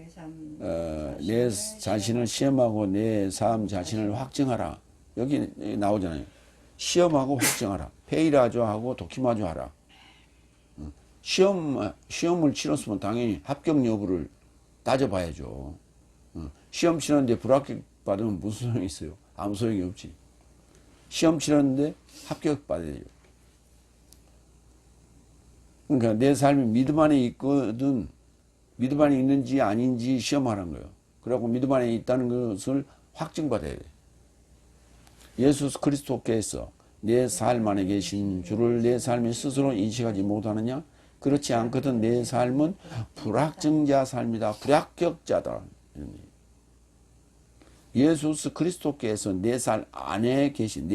내 자신을 시험하고 내 삶 자신을 확증하라. 여기 나오잖아요. 시험하고 확증하라. 페이라조 하고 도키마조 하라. 시험을 치렀으면 당연히 합격 여부를 따져봐야죠. 시험 치렀는데 불합격 받으면 무슨 소용이 있어요? 아무 소용이 없지. 시험 치렀는데 합격 받아야죠. 그러니까 내 삶이 믿음 안에 있거든, 믿음 안에 있는지 아닌지 시험하라는 거예요. 그래갖고 믿음 안에 있다는 것을 확증받아야 돼. 예수 그리스도께서 내 삶 안에 계신 주를 내 삶이 스스로 인식하지 못하느냐? 그렇지 않거든 내 삶은 불확증자 삶이다. 불합격자다. 예수 그리스도께서 내 삶 안에 계신,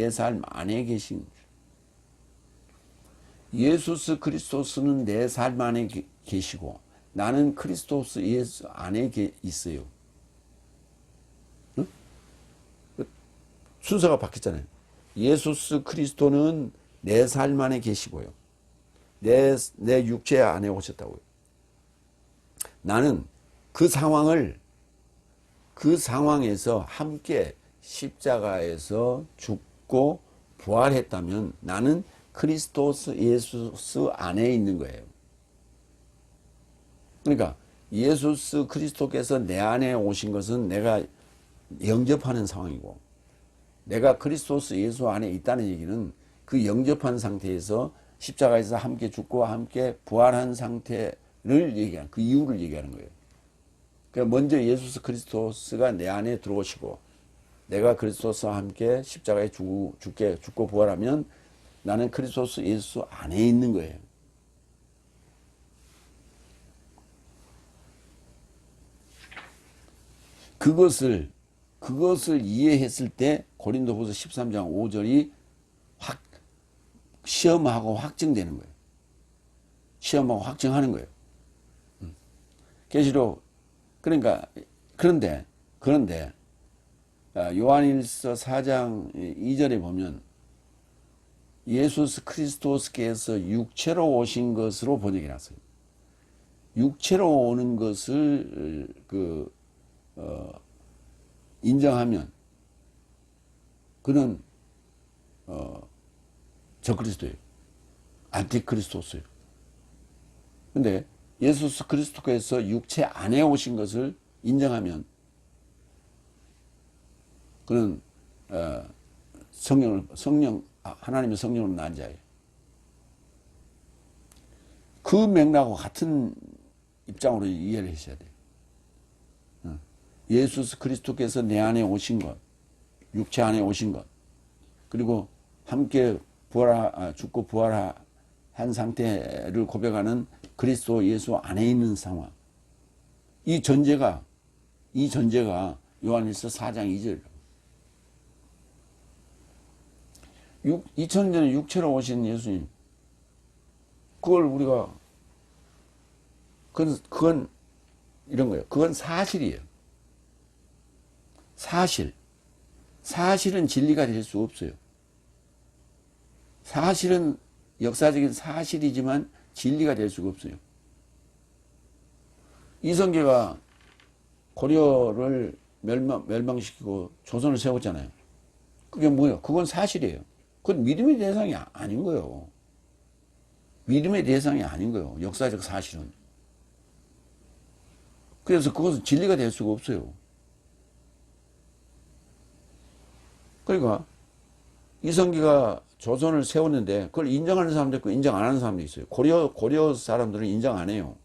예수 그리스도스는 내 삶 안에 계시고 나는 그리스도스 예수 안에 있어요. 응? 순서가 바뀌었잖아요. 예수 그리스도는 내 삶 안에 계시고요. 내 육체 안에 오셨다고요. 나는 그 상황에서 함께 십자가에서 죽고 부활했다면 나는 그리스도스 예수 안에 있는 거예요. 그러니까 예수 그리스도께서 내 안에 오신 것은 내가 영접하는 상황이고, 내가 그리스도스 예수 안에 있다는 얘기는 그 영접한 상태에서 십자가에서 함께 죽고 함께 부활한 상태를 얘기하는, 그 이유를 얘기하는 거예요. 그러니까 먼저 예수 그리스도스가 내 안에 들어오시고 내가 그리스도스와 함께 십자가에 죽고 부활하면 나는 그리스도스 예수 안에 있는 거예요. 그것을 이해했을 때 고린도후서 13장 5절이 시험하고 확증되는 거예요. 시험하고 확증하는 거예요. 계시록. 그러니까 그런데 요한일서 4장 2절에 보면 예수 그리스도께서 육체로 오신 것으로 번역이 났어요. 육체로 오는 것을 인정하면 그는 적그리스도예요. 안티크리스토스예요. 근데 예수 그리스도께서 육체 안에 오신 것을 인정하면 그는 하나님의 성령으로 난 자예요. 그 맥락과 같은 입장으로 이해를 하셔야 돼요. 예수 그리스도께서 내 안에 오신 것, 육체 안에 오신 것, 그리고 함께 죽고 부활한 상태를 고백하는 그리스도 예수 안에 있는 상황. 이 전제가 요한일서 4장 2절이라고. 2000년 전에 육체로 오신 예수님, 그걸 우리가, 그건 이런 거예요. 그건 사실이에요. 사실은 진리가 될 수 없어요. 사실은 역사적인 사실이지만 진리가 될 수가 없어요. 이성계가 고려를 멸망시키고 조선을 세웠잖아요. 그게 뭐예요? 그건 사실이에요. 그건 믿음의 대상이 아닌 거예요. 믿음의 대상이 아닌 거예요. 역사적 사실은. 그래서 그것은 진리가 될 수가 없어요. 그러니까 이성계가 조선을 세웠는데 그걸 인정하는 사람도 있고 인정 안 하는 사람도 있어요. 고려 사람들은 인정 안 해요.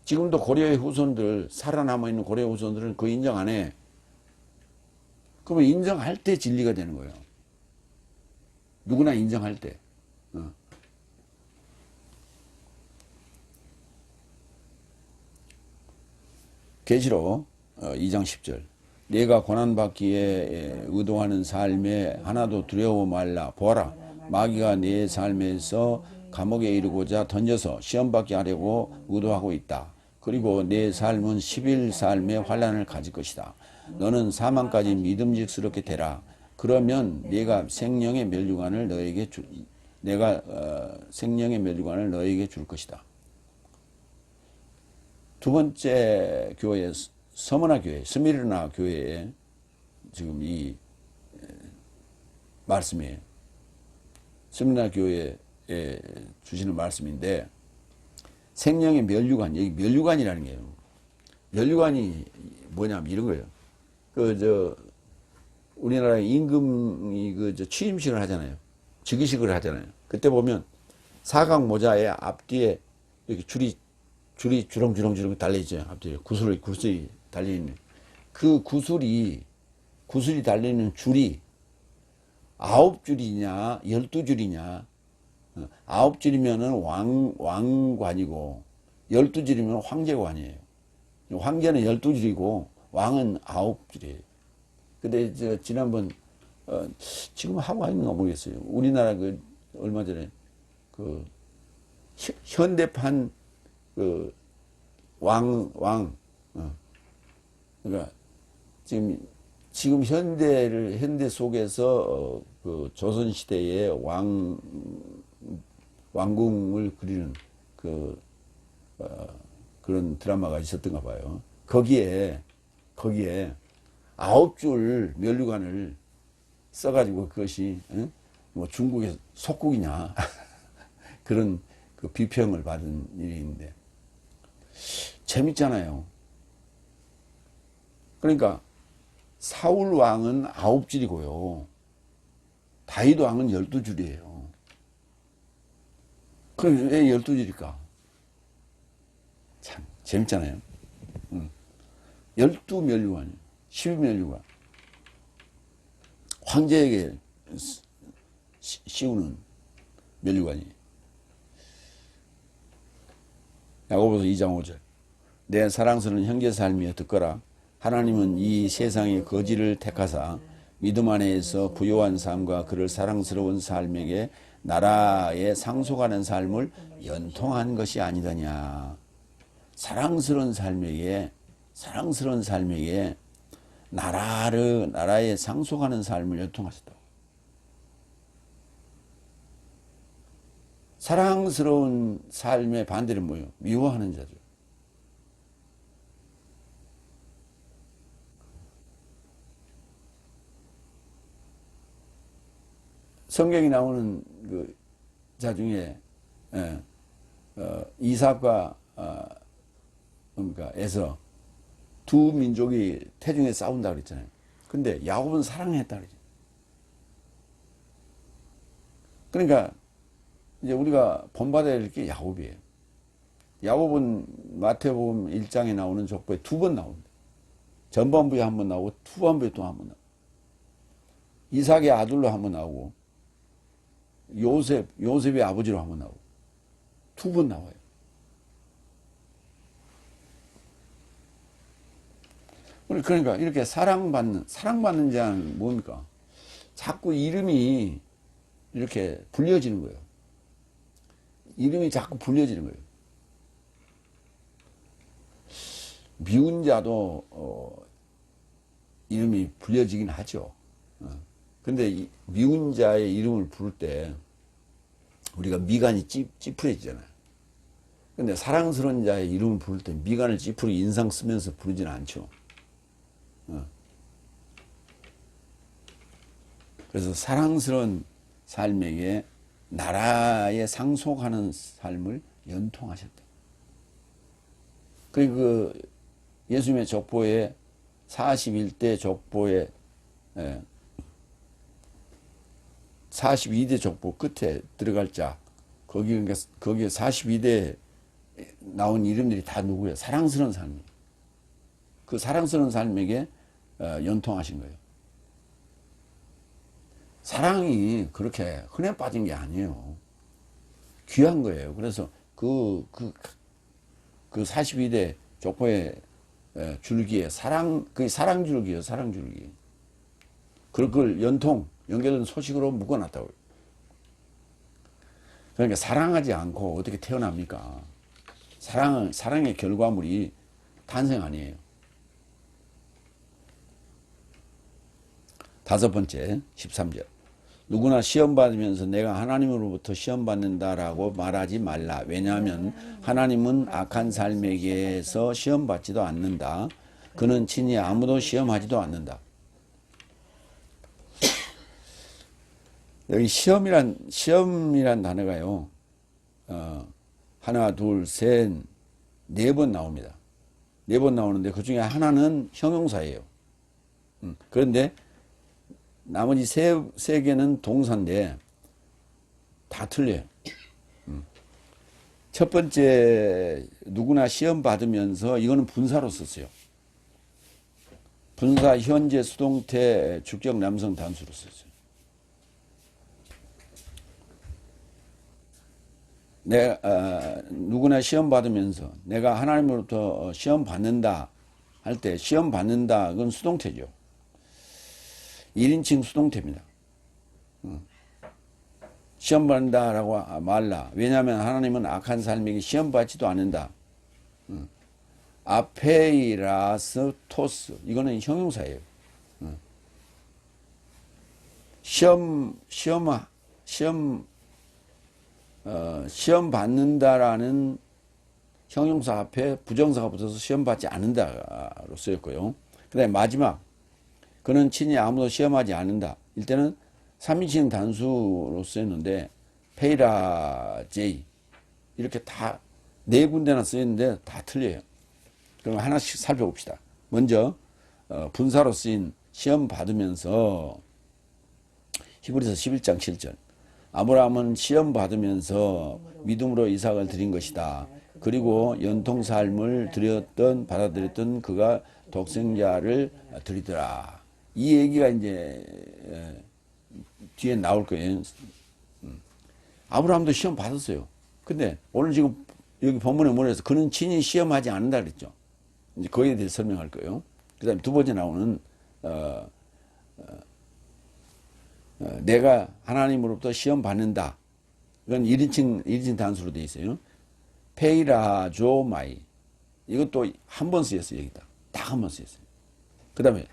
지금도 고려의 후손들, 살아남아있는 고려의 후손들은 그 인정 안 해. 그러면 인정할 때 진리가 되는 거예요. 누구나 인정할 때. 계시록 2장 10절. 내가 고난받기에 의도하는 삶에 하나도 두려워 말라. 보아라, 마귀가 내 삶에서 감옥에 이르고자 던져서 시험받게 하려고 의도하고 있다. 그리고 내 삶은 10일 삶의 환난을 가질 것이다. 너는 사망까지 믿음직스럽게 되라. 그러면 내가 생명의 면류관을 너에게 줄 것이다. 두 번째 교회, 서머나 교회, 스미르나 교회에 지금 이 말씀이에요. 스미르나 교회에 주시는 말씀인데, 생명의 면류관, 여기 면류관이라는 게요. 면류관이 뭐냐면 이런 거예요. 우리나라 임금이 취임식을 하잖아요. 즉위식을 하잖아요. 그때 보면 사각 모자의 앞뒤에 이렇게 줄이 주렁주렁 달려있죠. 앞뒤에 구슬이 달려있는. 그 구슬이 달리는 줄이 9줄이냐, 12줄이냐. 9줄이면은 왕관이고, 12줄이면 황제관이에요. 황제는 12줄이고, 왕은 9줄이에요. 근데 지난번, 지금 하고 있는가 모르겠어요. 우리나라 얼마 전에 현대판 그러니까 지금 현대 속에서 조선 시대의 왕궁을 그리는 그런 드라마가 있었던가 봐요. 거기에 9줄 면류관을 써가지고 그것이 뭐 중국의 속국이냐 그런 비평을 받은 일이 있는데, 재밌잖아요. 그러니까 사울 왕은 9줄이고요. 다윗 왕은 12줄이에요. 그럼 왜 12줄일까? 참 재밌잖아요. 12면류관이에요. 12면류관. 황제에게 씌우는 면류관이에요. 야고보서 2장 5절. 내 사랑스러운 형제 삶이여 듣거라. 하나님은 이 세상의 거지를 택하사 믿음 안에서 부요한 삶과 그를 사랑스러운 삶에게 나라에 상속하는 삶을 연통한 것이 아니더냐. 사랑스러운 삶에게 나라에 상속하는 삶을 연통하셨다. 사랑스러운 삶의 반대는 뭐예요? 미워하는 자죠. 성경이 나오는 그 자 중에 이삭과 그러니까 에서 두 민족이 태중에 싸운다 그랬잖아요. 근데 야곱은 사랑했다 그랬죠. 그러니까 이제 우리가 본받아야 될 게 야곱이에요. 야곱은 마태복음 1장에 나오는 족보에 2번 나옵니다. 전반부에 1번 나오고 후반부에 또 1번 나오고, 이삭의 아들로 1번 나오고, 요셉의 아버지로 1번 나오고, 2번 나와요. 그러니까 이렇게 사랑받는 자는 뭡니까? 자꾸 이름이 이렇게 불려지는 거예요. 이름이 자꾸 불려지는 거예요. 미운 자도 이름이 불려지긴 하죠. 근데 미운 자의 이름을 부를 때 우리가 미간이 찌푸려지잖아요. 근데 사랑스러운 자의 이름을 부를 때 미간을 찌푸려 인상 쓰면서 부르지는 않죠. 그래서 사랑스러운 삶에게 나라에 상속하는 삶을 연통하셨다. 그리고 그 예수님의 족보에 41대 족보에 42대 족보 끝에 들어갈 자, 거기에 42대 나온 이름들이 다 누구예요? 사랑스러운 삶. 그 사랑스러운 삶에게 연통하신 거예요. 사랑이 그렇게 흔해 빠진 게 아니에요. 귀한 거예요. 그래서 그 42대 족보의 줄기에 그게 사랑줄기예요. 사랑줄기. 그걸 연결된 소식으로 묶어놨다고요. 그러니까 사랑하지 않고 어떻게 태어납니까? 사랑의 결과물이 탄생 아니에요. 5번째, 13절. 누구나 시험 받으면서 내가 하나님으로부터 시험 받는다라고 말하지 말라. 왜냐하면 하나님은 악한 삶에게서 시험 받지도 않는다. 그는 친히 아무도 시험하지도 않는다. 여기 시험이란 단어가요, 하나, 둘, 셋, 4번 나옵니다. 4번 나오는데 그 중에 하나는 형용사예요. 그런데 나머지 세 개는 동사인데 다 틀려요. 첫 번째, 누구나 시험 받으면서, 이거는 분사로 썼어요. 분사, 현재, 수동태, 주격, 남성, 단수로 썼어요. 누구나 시험 받으면서 내가 하나님으로부터 시험 받는다 할 때, 시험 받는다, 그건 수동태죠. 1인칭 수동태입니다. 시험 받는다라고 말라. 왜냐하면 하나님은 악한 삶에게 시험 받지도 않는다. 아페이라스 토스, 이거는 형용사예요. 시험 받는다라는 형용사 앞에 부정사가 붙어서 시험 받지 않는다로 쓰였고요. 그 다음에 마지막, 그는 친히 아무도 시험하지 않는다. 이때는 3인칭 단수로 쓰였는데 페이라 제이, 이렇게 다 네 군데나 쓰였는데 다 틀려요. 그럼 하나씩 살펴봅시다. 먼저 분사로 쓰인 시험 받으면서 히브리서 11장 7절. 아브라함은 시험 받으면서 믿음으로 이삭을 드린 것이다. 그리고 연통 삶을 받아들였던 그가 독생자를 드리더라. 이 얘기가 이제 뒤에 나올 거예요. 아브라함도 시험 받았어요. 근데 오늘 지금 여기 본문에 뭐라 해서 그는 친히 시험하지 않는다 그랬죠. 이제 거기에 대해서 설명할 거예요. 그 다음에 두 번째 나오는 내가 하나님으로부터 시험 받는다. 이건 1인칭 단수로 되어 있어요. 페이라조마이. 이것도 한 번 쓰였어요. 여기다. 딱 한 번 쓰였어요. 그 다음에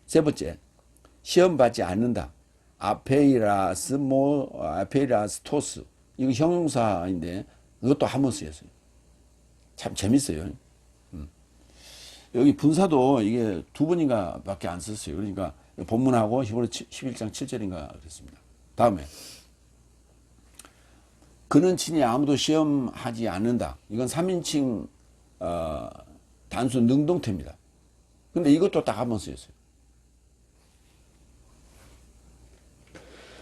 세 번째, 시험 받지 않는다. 아페이라스토스. 이거 형용사인데 이것도 한 번 쓰였어요. 참 재밌어요. 여기 분사도 이게 두 번인가 밖에 안 썼어요. 그러니까 본문하고 히브리 11장 7절인가 그랬습니다. 다음에 그는 친히 아무도 시험하지 않는다. 이건 3인칭 단수 능동태입니다. 근데 이것도 딱 한 번 쓰였어요.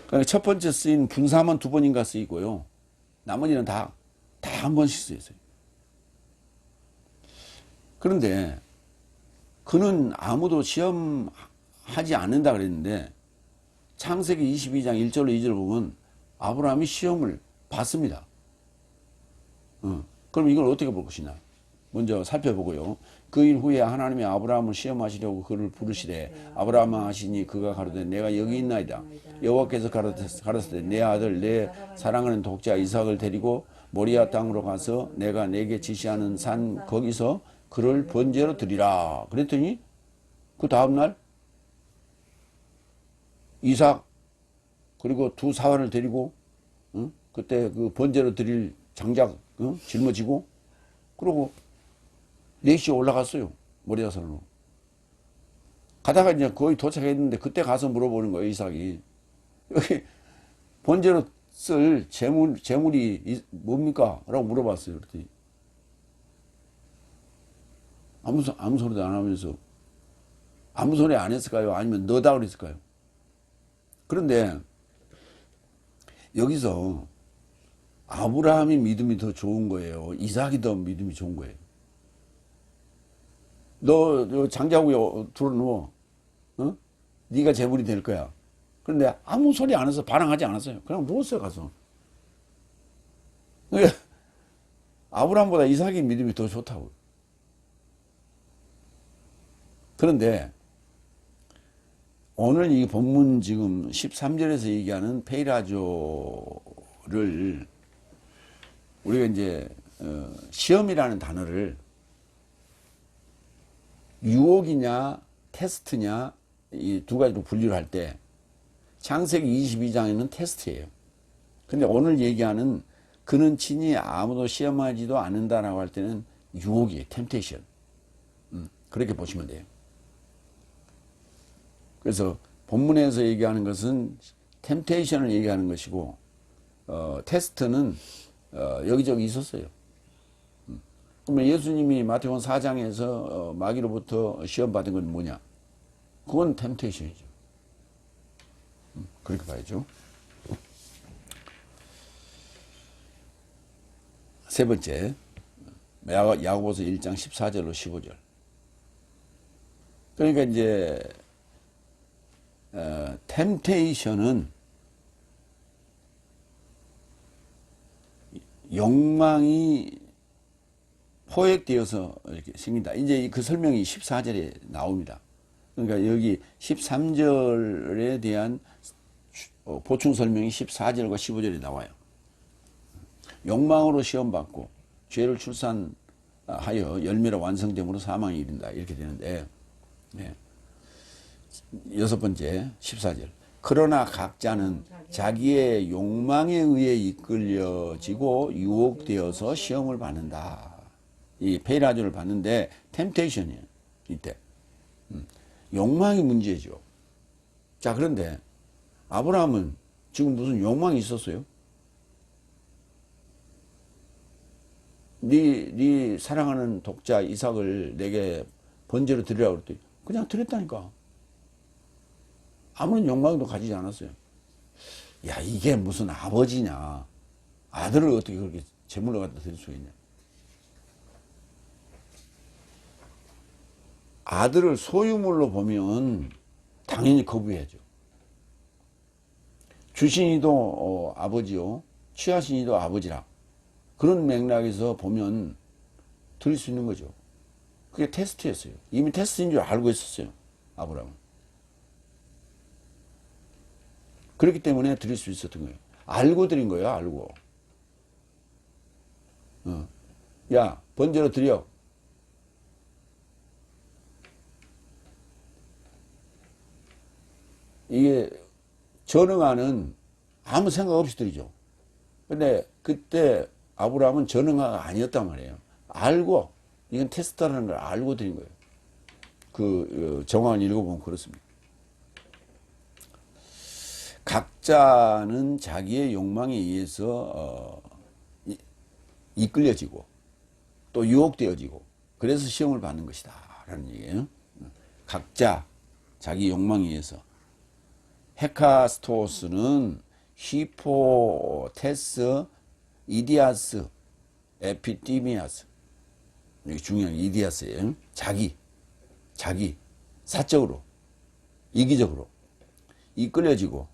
그러니까 첫 번째 쓰인 분사만 두 번인가 쓰이고요. 나머지는 다 한 번씩 쓰였어요. 그런데 그는 아무도 시험하지 않는다 그랬는데 창세기 22장 1절로 2절 보면 아브라함이 시험을 받습니다. 그럼 이걸 어떻게 볼 것이냐. 먼저 살펴보고요. 그 일 후에 하나님이 아브라함을 시험하시려고 그를 부르시되 아브라함아 하시니 그가 가로되 내가 여기 있나이다. 여호와께서 가라사대 내 아들 내 사랑하는 독자 이삭을 데리고 모리아 땅으로 가서 내가 내게 지시하는 산 거기서 그를 번제로 드리라. 그랬더니 그 다음날 이삭 그리고 두 사환을 데리고 그때 그 번제로 드릴 장작 짊어지고 그러고 4시에 올라갔어요. 모리아산으로. 가다가 이제 거의 도착했는데 그때 가서 물어보는 거예요. 이삭이. 여기 번제로 쓸 재물이 뭡니까? 라고 물어봤어요. 그랬더니 아무 소리도 안 하면서 아무 소리 안 했을까요? 아니면 너다 그랬을까요? 그런데 여기서 아브라함이 믿음이 더 좋은 거예요. 이삭이 더 믿음이 좋은 거예요. 너 장자구에 들어누워. 네가 재물이 될 거야. 그런데 아무 소리 안 해서 반항하지 않았어요. 그냥 누웠어요. 가서. 그러니까 아브라함보다 이삭의 믿음이 더 좋다고. 그런데 오늘 이 본문 지금 13절에서 얘기하는 페이라조를 우리가 이제 시험이라는 단어를 유혹이냐 테스트냐 이 두 가지로 분류를 할 때 창세기 22장에는 테스트예요. 근데 오늘 얘기하는 그는 친히 아무도 시험하지도 않는다라고 할 때는 유혹이에요. 템테이션. 그렇게 보시면 돼요. 그래서 본문에서 얘기하는 것은 템테이션을 얘기하는 것이고 테스트는 여기저기 있었어요. 그러면 예수님이 마태복음 4장에서 마귀로부터 시험 받은 건 뭐냐? 그건 템테이션이죠. 그렇게 봐야죠. 세 번째, 야고보서 1장 14절로 15절. 그러니까 이제 템테이션은 욕망이 포획되어서 이렇게 생긴다. 이제 그 설명이 14절에 나옵니다. 그러니까 여기 13절에 대한 보충 설명이 14절과 15절에 나와요. 욕망으로 시험받고 죄를 출산하여 열매로 완성됨으로 사망에 이른다. 이렇게 되는데 네. 여섯 번째 14절. 그러나 각자는 자기의 욕망에 의해 이끌려지고 유혹되어서 시험을 받는다. 이 페이라조를 받는데 템테이션이에요. 이때. 욕망이 문제죠. 자, 그런데 아브라함은 지금 무슨 욕망이 있었어요? 네 사랑하는 독자 이삭을 내게 번제로 드리라고 그랬더니 그냥 드렸다니까. 아무런 욕망도 가지지 않았어요. 야, 이게 무슨 아버지냐. 아들을 어떻게 그렇게 제물로 갖다 드릴 수가 있냐. 아들을 소유물로 보면 당연히 거부해야죠. 주신이도 아버지요, 취하신이도 아버지라. 그런 맥락에서 보면 드릴 수 있는 거죠. 그게 테스트였어요. 이미 테스트인 줄 알고 있었어요. 아브라함은. 그렇기 때문에 드릴 수 있었던 거예요. 알고 드린 거예요. 알고. 야, 번제로 드려. 이게 전응아는 아무 생각 없이 드리죠. 근데 그때 아브라함은 전응아가 아니었단 말이에요. 알고, 이건 테스트라는 걸 알고 드린 거예요. 그 정황을 읽어보면 그렇습니다. 각자는 자기의 욕망에 의해서 이끌려지고 또 유혹되어지고 그래서 시험을 받는 것이다 라는 얘기예요. 각자 자기 욕망에 의해서. 헤카스토스는 히포테스, 이디아스, 에피티미아스. 이게 중요한 이디아스예요. 자기, 사적으로, 이기적으로 이끌려지고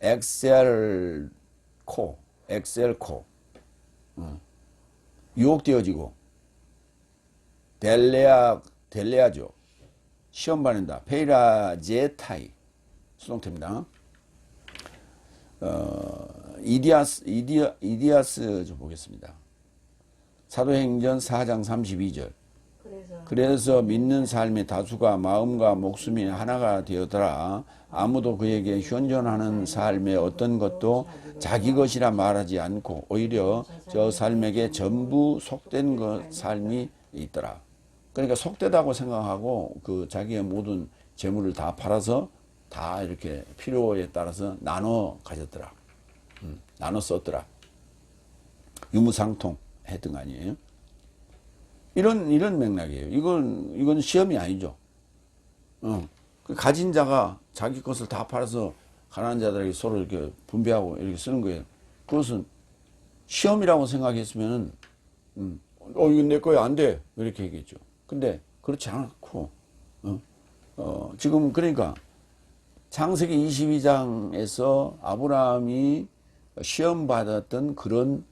엑셀코, 유혹되어지고 델레아죠. 시험 받는다. 페이라제타이 수동태입니다. 이디아스 좀 보겠습니다. 사도행전 4장 32절. 그래서 믿는 삶의 다수가 마음과 목숨이 하나가 되었더라. 아무도 그에게 현존하는 삶의 어떤 것도 자기 것이라 말하지 않고 오히려 저 삶에게 전부 속된 것 삶이 있더라. 그러니까 속되다고 생각하고 그 자기의 모든 재물을 다 팔아서 다 이렇게 필요에 따라서 나눠 가졌더라. 나눠 썼더라. 유무상통 했던 거 아니에요? 이런 맥락이에요. 이건 시험이 아니죠. 가진 자가 자기 것을 다 팔아서 가난한 자들에게 서로 이렇게 분배하고 이렇게 쓰는 거예요. 그것은 시험이라고 생각했으면은, 이건 내 거야, 안 돼. 이렇게 얘기했죠. 근데 그렇지 않고, 지금 그러니까 창세기 22장에서 아브라함이 시험 받았던 그런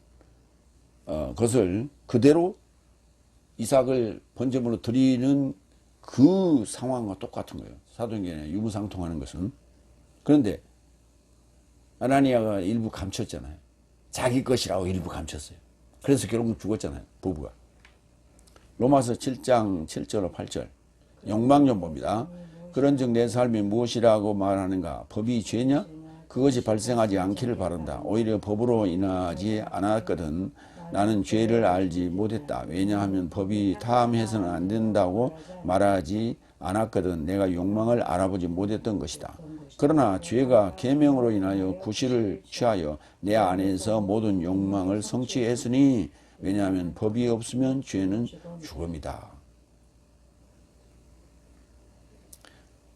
것을 그대로 이삭을 번제물로 드리는 그 상황과 똑같은 거예요. 사도행전에 유무상통하는 것은. 그런데 아나니아가 일부 감췄잖아요. 자기 것이라고 일부 감췄어요. 그래서 결국 죽었잖아요. 부부가. 로마서 7장 7절로 8절. 욕망 좀 봅니다. 그런즉 내 삶이 무엇이라고 말하는가? 법이 죄냐? 그것이 발생하지 않기를 바란다. 오히려 법으로 인하지 않았거든. 나는 죄를 알지 못했다. 왜냐하면 법이 탐해서는 안 된다고 말하지 않았거든. 내가 욕망을 알아보지 못했던 것이다. 그러나 죄가 계명으로 인하여 구실을 취하여 내 안에서 모든 욕망을 성취했으니 왜냐하면 법이 없으면 죄는 죽음이다.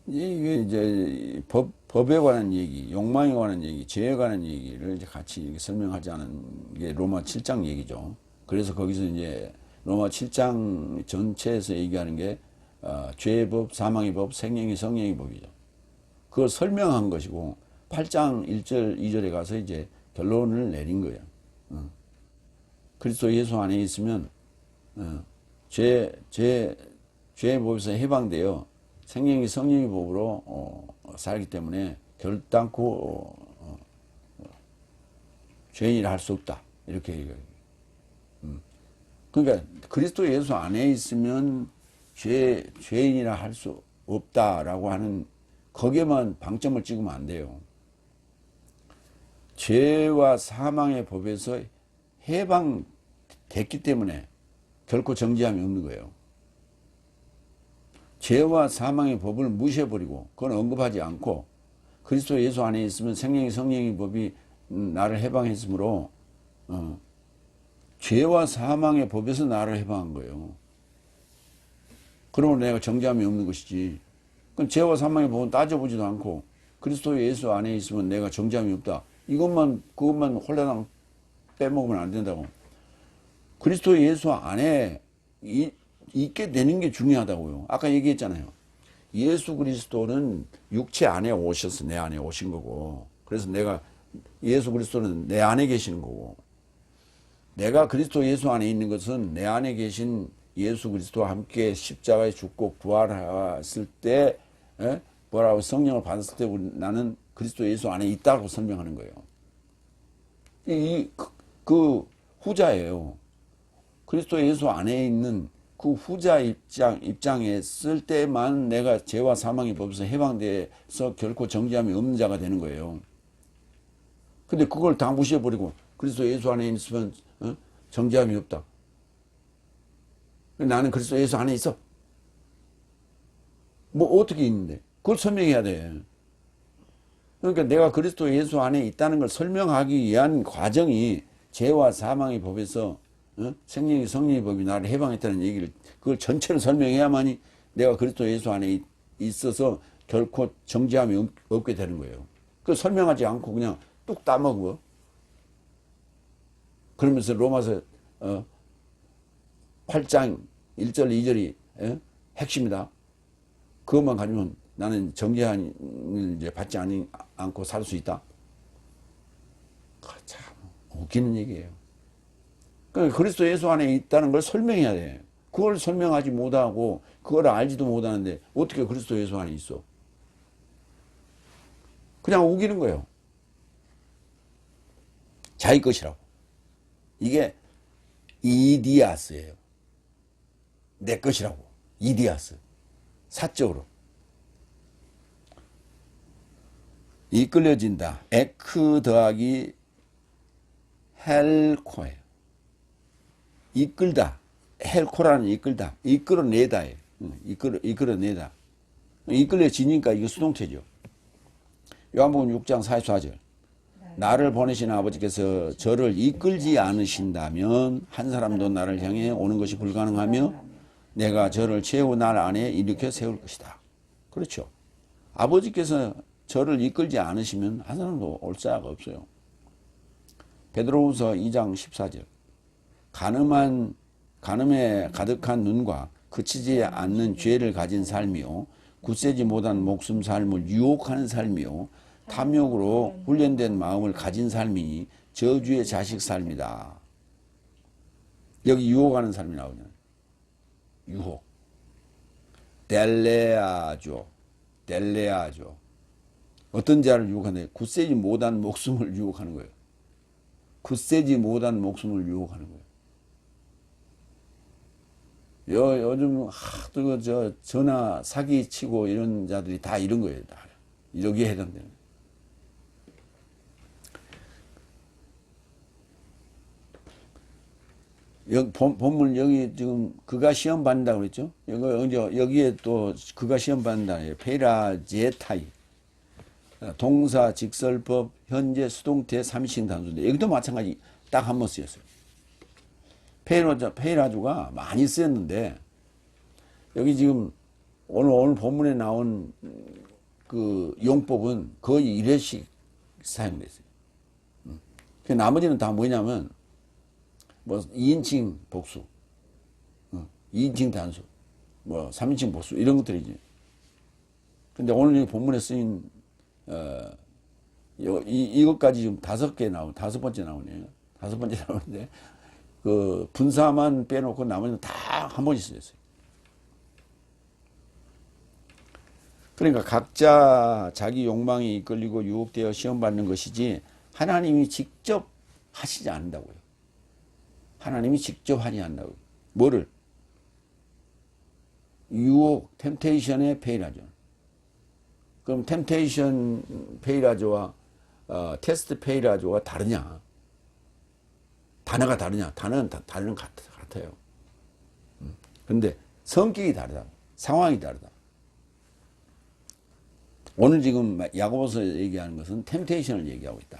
이게 이제 법에 관한 얘기, 욕망에 관한 얘기, 죄에 관한 얘기를 이제 같이 설명하자는 게 로마 7장 얘기죠. 그래서 거기서 이제 로마 7장 전체에서 얘기하는 게 죄의 법, 사망의 법, 생명의 성령의 법이죠. 그걸 설명한 것이고 8장 1절, 2절에 가서 이제 결론을 내린 거예요. 그리스도 예수 안에 있으면 죄의 법에서 해방되어 생명이 성령의 법으로 살기 때문에 결단코 죄인이라 할 수 없다. 이렇게 얘기해요. 그러니까 그리스도 예수 안에 있으면 죄인이라 할 수 없다라고 하는 거기에만 방점을 찍으면 안 돼요. 죄와 사망의 법에서 해방됐기 때문에 결코 정죄함이 없는 거예요. 죄와 사망의 법을 무시해버리고 그건 언급하지 않고 그리스도 예수 안에 있으면 생명의 성령의 법이 나를 해방했으므로 죄와 사망의 법에서 나를 해방한 거예요. 그러면 내가 정죄함이 없는 것이지. 그럼 죄와 사망의 법은 따져보지도 않고 그리스도 예수 안에 있으면 내가 정죄함이 없다. 그것만 홀라당 빼먹으면 안 된다고. 그리스도 예수 안에 있게 되는 게 중요하다고요. 아까 얘기했잖아요. 예수 그리스도는 육체 안에 오셔서 내 안에 오신 거고, 그래서 예수 그리스도는 내 안에 계시는 거고, 내가 그리스도 예수 안에 있는 것은 내 안에 계신 예수 그리스도와 함께 십자가에 죽고 부활했을 때, 성령을 받았을 때 나는 그리스도 예수 안에 있다고 설명하는 거예요. 그 후자예요. 그리스도 예수 안에 있는 그 후자 입장에 쓸 때만 내가 죄와 사망의 법에서 해방돼서 결코 정죄함이 없는 자가 되는 거예요. 근데 그걸 다 무시해버리고 그리스도 예수 안에 있으면 정죄함이 없다. 나는 그리스도 예수 안에 있어. 뭐 어떻게 있는데? 그걸 설명해야 돼. 그러니까 내가 그리스도 예수 안에 있다는 걸 설명하기 위한 과정이 죄와 사망의 법에서 생명의 성령의 법이 나를 해방했다는 얘기를 그걸 전체를 설명해야만이 내가 그리스도 예수 안에 있어서 결코 정죄함이 없게 되는 거예요. 그걸 설명하지 않고 그냥 뚝 따먹어. 그러면서 로마서 8장 1절 2절이 핵심이다. 그것만 가지면 나는 정죄함을 이제 받지 않고 살 수 있다. 참 웃기는 얘기예요. 그러니까 그리스도 예수 안에 있다는 걸 설명해야 돼. 그걸 설명하지 못하고 그걸 알지도 못하는데 어떻게 그리스도 예수 안에 있어? 그냥 우기는 거예요. 자기 것이라고. 이게 이디아스예요. 내 것이라고. 이디아스. 사적으로. 이끌려진다. 에크 더하기 헬코예요. 이끌다. 헬코라는 이끌다. 이끌어내다예요. 이끌어내다. 이끌려지니까 이거 수동태죠. 요한복음 6장 44절. 나를 보내신 아버지께서 저를 이끌지 않으신다면 한 사람도 나를 향해 오는 것이 불가능하며 내가 저를 최후 날 안에 일으켜 세울 것이다. 그렇죠. 아버지께서 저를 이끌지 않으시면 한 사람도 올 자가 없어요. 베드로후서 2장 14절. 간음에 가득한 눈과 그치지 않는 죄를 가진 삶이요 굳세지 못한 목숨 삶을 유혹하는 삶이요 탐욕으로 훈련된 마음을 가진 삶이 저주의 자식 삶이다. 여기 유혹하는 삶이 나오잖아요. 유혹. 델레아죠. 어떤 자를 유혹하는데 굳세지 못한 목숨을 유혹하는 거예요. 굳세지 못한 목숨을 유혹하는 거예요. 요즘 하도 전화 사기 치고 이런 자들이 다 이런 거예요. 다. 여기에 해당되는 거예요. 본문 여기 지금 그가 시험 받는다고 그랬죠? 여기에 또 그가 시험 받는다. 페라제타이. 동사, 직설법, 현재, 수동태, 삼인칭 단수인데 여기도 마찬가지 딱 한 번 쓰였어요. 페이라주가 많이 쓰였는데 여기 지금 오늘 본문에 나온 그 용법은 거의 1회씩 사용됐어요. 그 나머지는 다 뭐냐면 뭐 2인칭 복수, 2인칭 단수, 뭐 3인칭 복수 이런 것들이지. 근데 오늘 이 본문에 쓰인 이것까지 지금 5개 다섯 번째 나오네요. 5번째 나오는데 그 분사만 빼놓고 나머지는 다 한 번씩 쓰였어요. 그러니까 각자 자기 욕망이 이끌리고 유혹되어 시험받는 것이지 하나님이 직접 하시지 않는다고요. 하나님이 직접 하지 않는다고요. 뭐를? 유혹, 템테이션의 페이라죠. 그럼 템테이션 페이라조와 테스트 페이라조가 다르냐? 단어가 다르냐? 단어는 다른 같아요. 근데 성격이 다르다. 상황이 다르다. 오늘 지금 야고보서 얘기하는 것은 템테이션을 얘기하고 있다.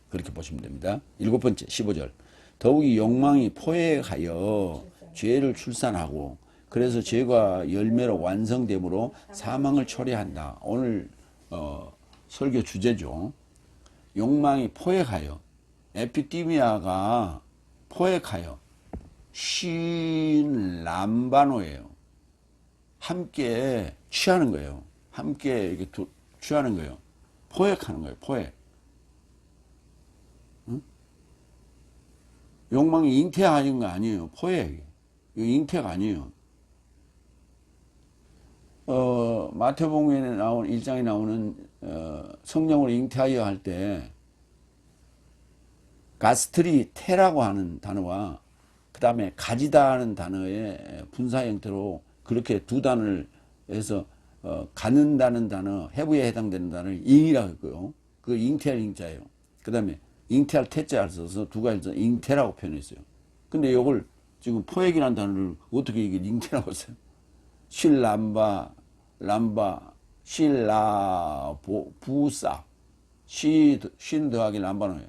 그렇게 보시면 됩니다. 7번째 15절. 더욱이 욕망이 포획하여 죄를 출산하고 그래서 죄가 열매로 완성됨으로 사망을 초래한다. 오늘 설교 주제죠. 욕망이 포획하여, 에피디미아가 포획하여, 신람바노예요. 함께 취하는 거예요. 함께 이렇게 취하는 거예요. 포획하는 거예요. 포획. 응? 욕망이 잉태하는 거 아니에요. 포획. 이거 잉태가 아니에요. 마태복음에 나온 1장에 나오는 성령을 잉태하여 할 때 가스트리 테라고 하는 단어와 그 다음에 가지다 하는 단어의 분사 형태로 그렇게 두 단어를 해서 갖는다는 단어, 해부에 해당되는 단어를 잉이라고 했고요. 그 잉태할 잉자예요. 그 다음에 잉태할 태자를 써서 두 가지 잉태라고 표현했어요. 근데 이걸 지금 포획이라는 단어를 어떻게 이게 잉태라고 했어요? 실람바, 람바, 실라, 부사, 신 더하기 람바노예요.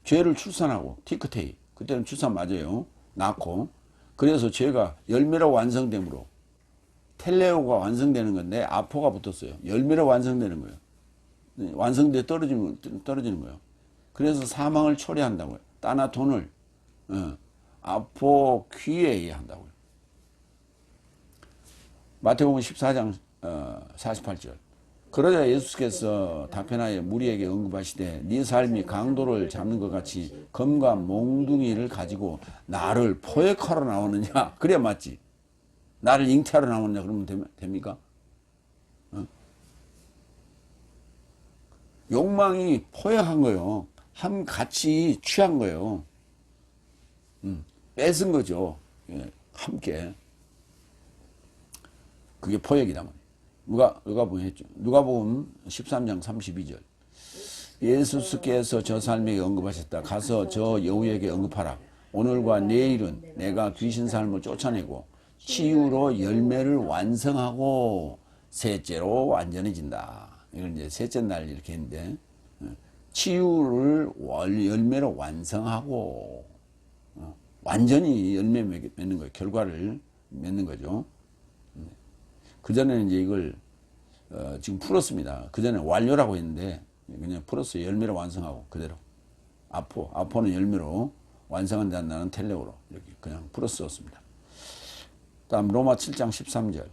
죄를 출산하고, 티크테이. 그때는 출산 맞아요. 낳고. 그래서 죄가 열매로 완성됨으로 텔레오가 완성되는 건데 아포가 붙었어요. 열매로 완성되는 거예요. 완성돼 떨어지는 거예요. 그래서 사망을 초래한다고요. 따나톤을 아포퀴에 한다고요. 마태복음 14장 48절. 그러자 예수께서 답변하여 무리에게 언급하시되 네 삶이 강도를 잡는 것 같이 검과 몽둥이를 가지고 나를 포획하러 나오느냐. 그래야 맞지. 나를 잉태하러 나오느냐 그러면 됩니까? 욕망이 포획한 거예요. 같이 취한 거예요. 뺏은 거죠. 예, 함께. 그게 포획이다 말이에요. 누가복음 했죠. 누가복음 13장 32절. 예수께서 저 삶에게 언급하셨다. 가서 저 여우에게 언급하라. 오늘과 내일은 내가 귀신 삶을 쫓아내고 치유로 열매를 완성하고 셋째로 완전해진다. 이걸 이제 셋째 날 이렇게 했는데 치유를 열매로 완성하고 완전히 열매 맺는 거예요. 결과를 맺는 거죠. 그전에는 이제 이걸 지금 풀었습니다. 그전에 완료라고 했는데 그냥 풀었어요. 열매로 완성하고 그대로. 아포는 열매로 완성한다는 텔레오로 이렇게 그냥 풀었었습니다. 다음 로마 7장 13절.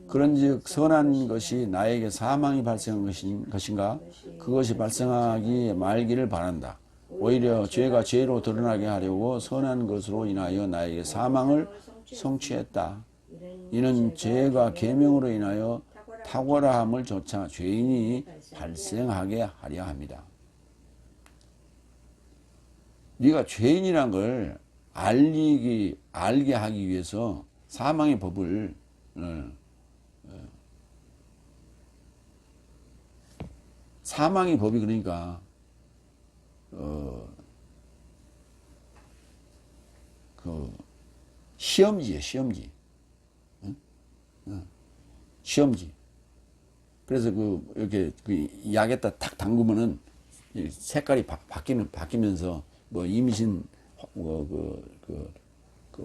그런즉 선한 것이 나에게 사망이 발생한 것인가? 그것이 발생하기 말기를 바란다. 오히려 죄가 죄로 드러나게 하려고 선한 것으로 인하여 나에게 사망을 성취했다. 이는 죄가 계명으로 인하여 탁월함을 조차 죄인이 발생하게 하려 합니다. 네가 죄인이란 걸 알게 하기 위해서 사망의 법을 사망의 법이 그러니까 그 시험지예요. 시험지. 그래서 이렇게 약에다 탁 담그면은 색깔이 바뀌면서 뭐 임신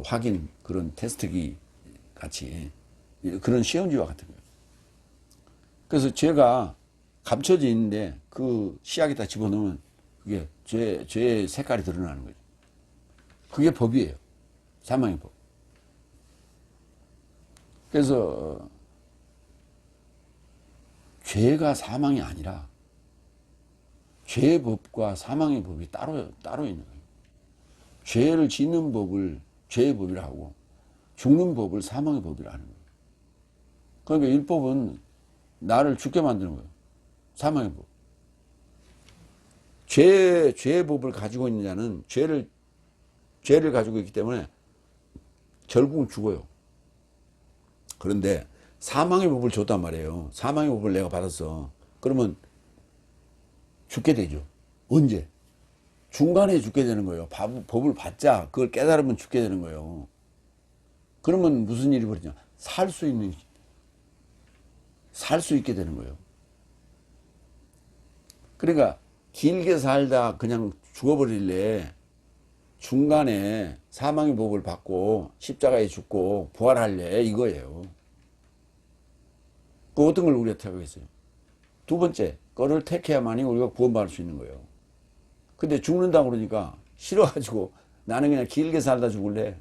확인 그런 테스트기 같이 그런 시험지와 같은 거예요. 그래서 죄가 감춰져 있는데 그 시약에다 집어넣으면 그게 죄의 색깔이 드러나는 거죠. 그게 법이에요. 사망의 법. 그래서 죄가 사망이 아니라 죄의 법과 사망의 법이 따로 있는 거예요. 죄를 짓는 법을 죄의 법이라 하고 죽는 법을 사망의 법이라 하는 거예요. 그러니까 율법은 나를 죽게 만드는 거예요. 사망의 법. 죄의 법을 가지고 있는 자는 죄를 가지고 있기 때문에 결국은 죽어요. 그런데 사망의 법을 줬단 말이에요. 사망의 법을 내가 받았어. 그러면 죽게 되죠. 언제? 중간에 죽게 되는 거예요. 법을 받자 그걸 깨달으면 죽게 되는 거예요. 그러면 무슨 일이 벌어지냐? 살 수 있게 되는 거예요. 그러니까 길게 살다 그냥 죽어버릴래. 중간에 사망의 복을 받고 십자가에 죽고 부활할래 이거예요. 그 어떤 걸 우리가 택하겠어요? 두 번째 거를 택해야만이 우리가 구원받을 수 있는 거예요. 근데 죽는다 그러니까 싫어가지고 나는 그냥 길게 살다 죽을래.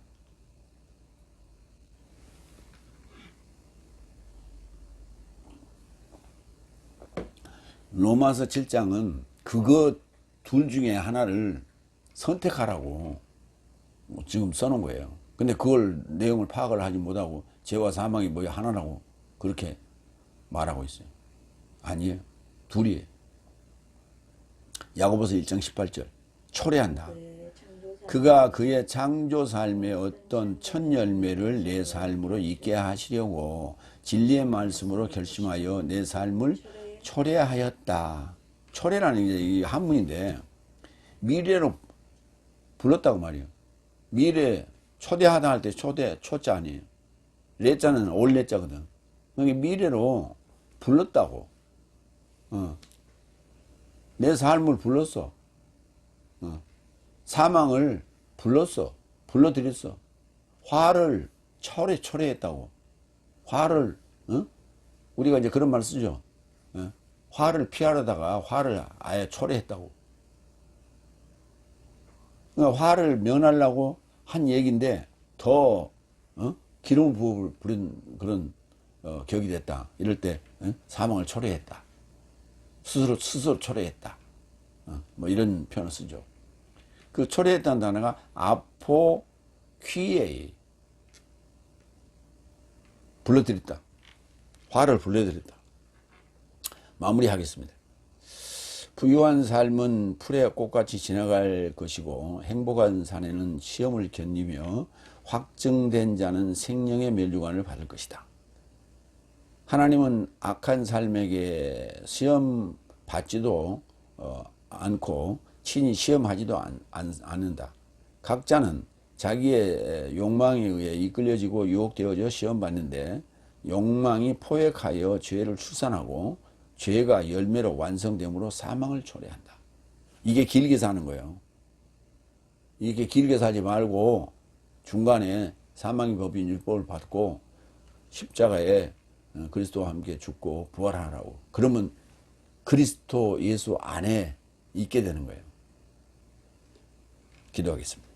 로마서 7장은 그거 둘 중에 하나를 선택하라고 지금 써놓은 거예요. 근데 그걸 내용을 파악을 하지 못하고 죄와 사망이 뭐야 하나라고 그렇게 말하고 있어요. 아니에요. 둘이에요. 야고보서 1장 18절 초래한다. 그가 그의 창조 삶의 어떤 첫 열매를 내 삶으로 있게 하시려고 진리의 말씀으로 결심하여 내 삶을 초래하였다. 초래라는 게 이 한문인데 미래로 불렀다고 말이에요. 미래 초대하다 할 때 초자 아니에요. 레자는 올 레자거든. 그러니까 미래로 불렀다고. 내 삶을 불렀어. 사망을 불렀어. 불러들였어. 화를 초래했다고. 화를 우리가 이제 그런 말 쓰죠. 화를 피하려다가 화를 아예 초래했다고. 그러니까 화를 면하려고 한 얘기인데 더 기름을 부은 그런 격이 됐다. 이럴 때 사망을 초래했다. 스스로 초래했다. 뭐 이런 표현을 쓰죠. 그 초래했다는 단어가 아포퀴에이 불러들였다. 화를 불러들였다. 마무리하겠습니다. 부유한 삶은 풀의 꽃같이 지나갈 것이고 행복한 사내는 시험을 견디며 확증된 자는 생명의 면류관을 받을 것이다. 하나님은 악한 삶에게 시험 받지도 않고 친히 시험하지도 않는다. 각자는 자기의 욕망에 의해 이끌려지고 유혹되어져 시험받는데 욕망이 포획하여 죄를 출산하고 죄가 열매로 완성됨으로 사망을 초래한다. 이게 길게 사는 거예요. 이게 길게 살지 말고 중간에 사망의 법인 율법을 받고 십자가에 그리스도와 함께 죽고 부활하라고. 그러면 그리스도 예수 안에 있게 되는 거예요. 기도하겠습니다.